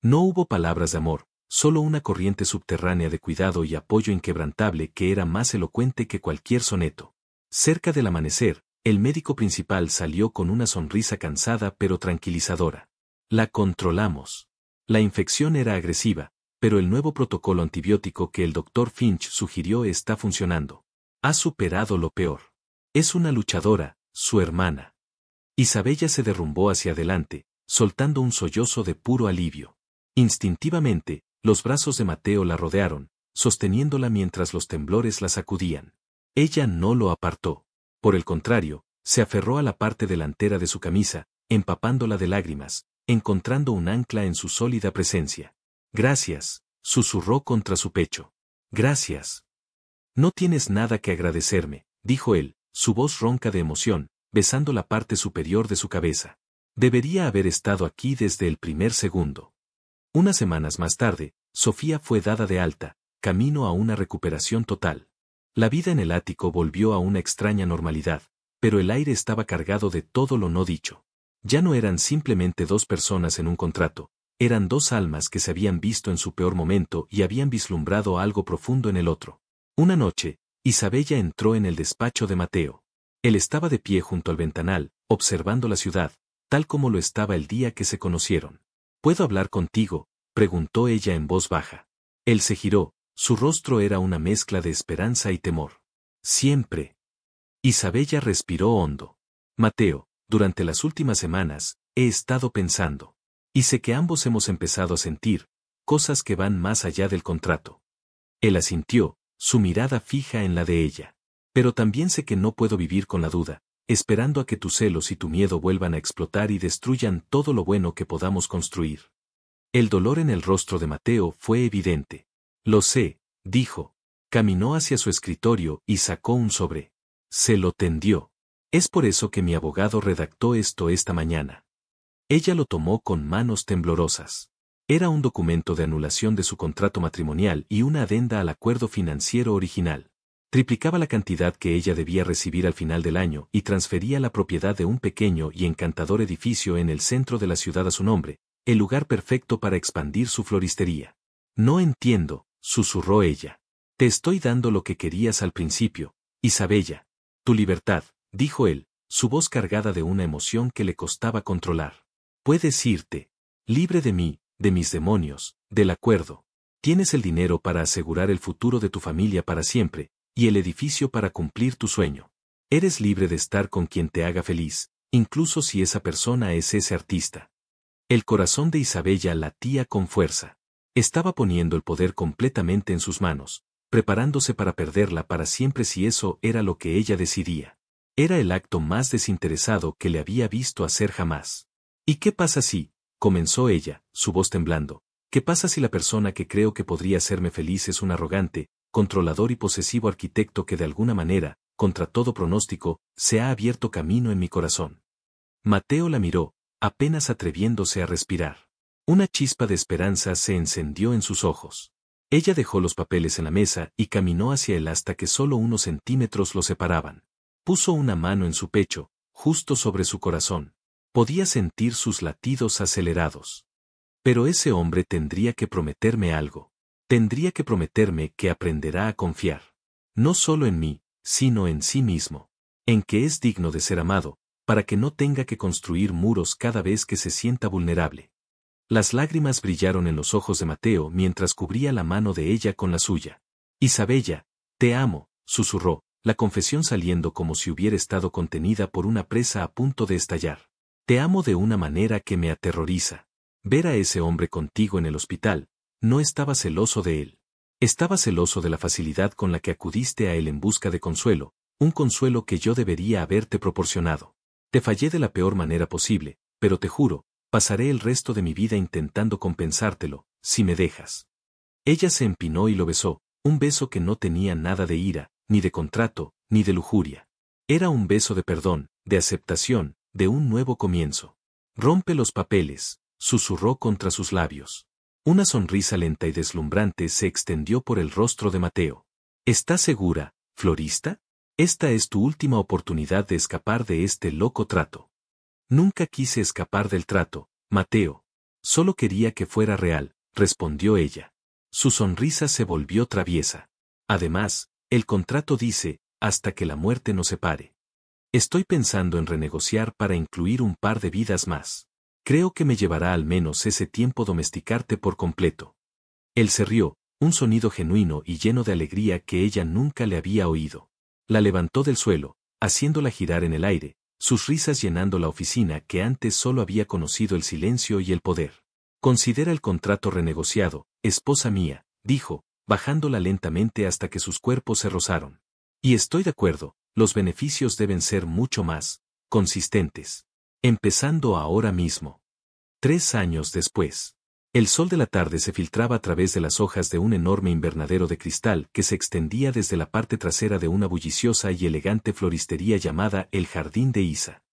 No hubo palabras de amor, solo una corriente subterránea de cuidado y apoyo inquebrantable que era más elocuente que cualquier soneto. Cerca del amanecer, el médico principal salió con una sonrisa cansada pero tranquilizadora. La controlamos. La infección era agresiva, pero el nuevo protocolo antibiótico que el Dr. Finch sugirió está funcionando. Ha superado lo peor. Es una luchadora, su hermana. Isabella se derrumbó hacia adelante, soltando un sollozo de puro alivio. Instintivamente, los brazos de Mateo la rodearon, sosteniéndola mientras los temblores la sacudían. Ella no lo apartó. Por el contrario, se aferró a la parte delantera de su camisa, empapándola de lágrimas, encontrando un ancla en su sólida presencia. Gracias, susurró contra su pecho. Gracias. No tienes nada que agradecerme, dijo él, su voz ronca de emoción, besando la parte superior de su cabeza. Debería haber estado aquí desde el primer segundo. Unas semanas más tarde, Sofía fue dada de alta, camino a una recuperación total. La vida en el ático volvió a una extraña normalidad, pero el aire estaba cargado de todo lo no dicho. Ya no eran simplemente dos personas en un contrato, eran dos almas que se habían visto en su peor momento y habían vislumbrado algo profundo en el otro. Una noche, Isabella entró en el despacho de Mateo. Él estaba de pie junto al ventanal, observando la ciudad, tal como lo estaba el día que se conocieron. ¿Puedo hablar contigo?, preguntó ella en voz baja. Él se giró, su rostro era una mezcla de esperanza y temor. Siempre. Isabella respiró hondo. Mateo, durante las últimas semanas, he estado pensando. Y sé que ambos hemos empezado a sentir cosas que van más allá del contrato. Él asintió, su mirada fija en la de ella. Pero también sé que no puedo vivir con la duda, esperando a que tus celos y tu miedo vuelvan a explotar y destruyan todo lo bueno que podamos construir. El dolor en el rostro de Mateo fue evidente. Lo sé, dijo. Caminó hacia su escritorio y sacó un sobre. Se lo tendió. Es por eso que mi abogado redactó esto esta mañana. Ella lo tomó con manos temblorosas. Era un documento de anulación de su contrato matrimonial y una adenda al acuerdo financiero original. Triplicaba la cantidad que ella debía recibir al final del año y transfería la propiedad de un pequeño y encantador edificio en el centro de la ciudad a su nombre, el lugar perfecto para expandir su floristería. No entiendo, susurró ella. Te estoy dando lo que querías al principio, Isabella. Tu libertad, dijo él, su voz cargada de una emoción que le costaba controlar. Puedes irte. Libre de mí, de mis demonios, del acuerdo. Tienes el dinero para asegurar el futuro de tu familia para siempre, y el edificio para cumplir tu sueño. Eres libre de estar con quien te haga feliz, incluso si esa persona es ese artista. El corazón de Isabella latía con fuerza. Estaba poniendo el poder completamente en sus manos, preparándose para perderla para siempre si eso era lo que ella decidía. Era el acto más desinteresado que le había visto hacer jamás. ¿Y qué pasa si? Comenzó ella, su voz temblando. ¿Qué pasa si la persona que creo que podría hacerme feliz es un arrogante, controlador y posesivo arquitecto que de alguna manera, contra todo pronóstico, se ha abierto camino en mi corazón? Mateo la miró, apenas atreviéndose a respirar. Una chispa de esperanza se encendió en sus ojos. Ella dejó los papeles en la mesa y caminó hacia él hasta que solo unos centímetros lo separaban. Puso una mano en su pecho, justo sobre su corazón. Podía sentir sus latidos acelerados. Pero ese hombre tendría que prometerme algo. Tendría que prometerme que aprenderá a confiar. No solo en mí, sino en sí mismo. En que es digno de ser amado, para que no tenga que construir muros cada vez que se sienta vulnerable. Las lágrimas brillaron en los ojos de Mateo mientras cubría la mano de ella con la suya. Isabella, te amo, susurró, la confesión saliendo como si hubiera estado contenida por una presa a punto de estallar. Te amo de una manera que me aterroriza. Ver a ese hombre contigo en el hospital, no estaba celoso de él. Estaba celoso de la facilidad con la que acudiste a él en busca de consuelo, un consuelo que yo debería haberte proporcionado. Te fallé de la peor manera posible, pero te juro, pasaré el resto de mi vida intentando compensártelo, si me dejas. Ella se empinó y lo besó, un beso que no tenía nada de ira, ni de contrato, ni de lujuria. Era un beso de perdón, de aceptación, de un nuevo comienzo. Rompe los papeles, susurró contra sus labios. Una sonrisa lenta y deslumbrante se extendió por el rostro de Mateo. ¿Estás segura, florista? Esta es tu última oportunidad de escapar de este loco trato. Nunca quise escapar del trato, Mateo. Solo quería que fuera real, respondió ella. Su sonrisa se volvió traviesa. Además, el contrato dice, hasta que la muerte nos separe. Estoy pensando en renegociar para incluir un par de vidas más. Creo que me llevará al menos ese tiempo domesticarte por completo. Él se rió, un sonido genuino y lleno de alegría que ella nunca le había oído. La levantó del suelo, haciéndola girar en el aire, sus risas llenando la oficina que antes solo había conocido el silencio y el poder. Considera el contrato renegociado, esposa mía, dijo, bajándola lentamente hasta que sus cuerpos se rozaron. Y estoy de acuerdo, los beneficios deben ser mucho más consistentes. Empezando ahora mismo. 3 años después. El sol de la tarde se filtraba a través de las hojas de un enorme invernadero de cristal que se extendía desde la parte trasera de una bulliciosa y elegante floristería llamada el Jardín de Isa.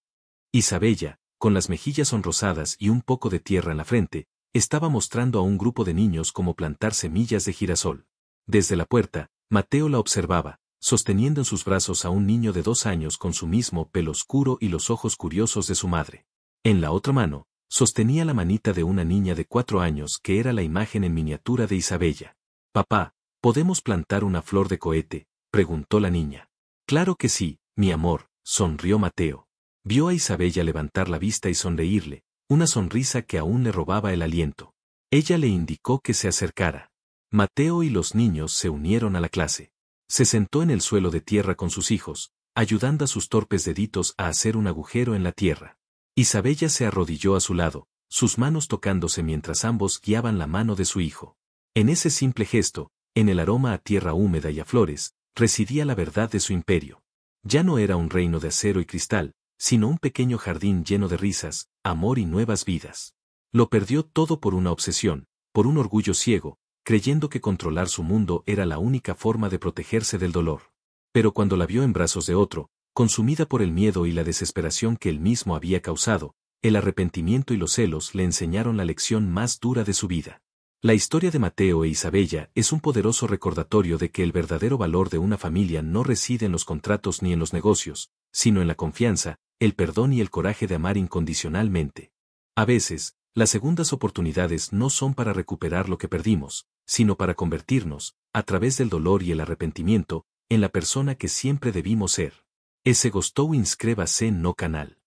Isabella, con las mejillas sonrosadas y un poco de tierra en la frente, estaba mostrando a un grupo de niños cómo plantar semillas de girasol. Desde la puerta, Mateo la observaba, sosteniendo en sus brazos a un niño de 2 años con su mismo pelo oscuro y los ojos curiosos de su madre. En la otra mano, sostenía la manita de una niña de 4 años que era la imagen en miniatura de Isabella. «Papá, ¿podemos plantar una flor de cohete?», preguntó la niña. «Claro que sí, mi amor», sonrió Mateo. Vio a Isabella levantar la vista y sonreírle, una sonrisa que aún le robaba el aliento. Ella le indicó que se acercara. Mateo y los niños se unieron a la clase. Se sentó en el suelo de tierra con sus hijos, ayudando a sus torpes deditos a hacer un agujero en la tierra. Isabella se arrodilló a su lado, sus manos tocándose mientras ambos guiaban la mano de su hijo. En ese simple gesto, en el aroma a tierra húmeda y a flores, residía la verdad de su imperio. Ya no era un reino de acero y cristal, sino un pequeño jardín lleno de risas, amor y nuevas vidas. Lo perdió todo por una obsesión, por un orgullo ciego, creyendo que controlar su mundo era la única forma de protegerse del dolor. Pero cuando la vio en brazos de otro, consumida por el miedo y la desesperación que él mismo había causado, el arrepentimiento y los celos le enseñaron la lección más dura de su vida. La historia de Mateo e Isabella es un poderoso recordatorio de que el verdadero valor de una familia no reside en los contratos ni en los negocios, sino en la confianza, el perdón y el coraje de amar incondicionalmente. A veces, las segundas oportunidades no son para recuperar lo que perdimos, sino para convertirnos, a través del dolor y el arrepentimiento, en la persona que siempre debimos ser. Ese gostou inscreva-se no canal.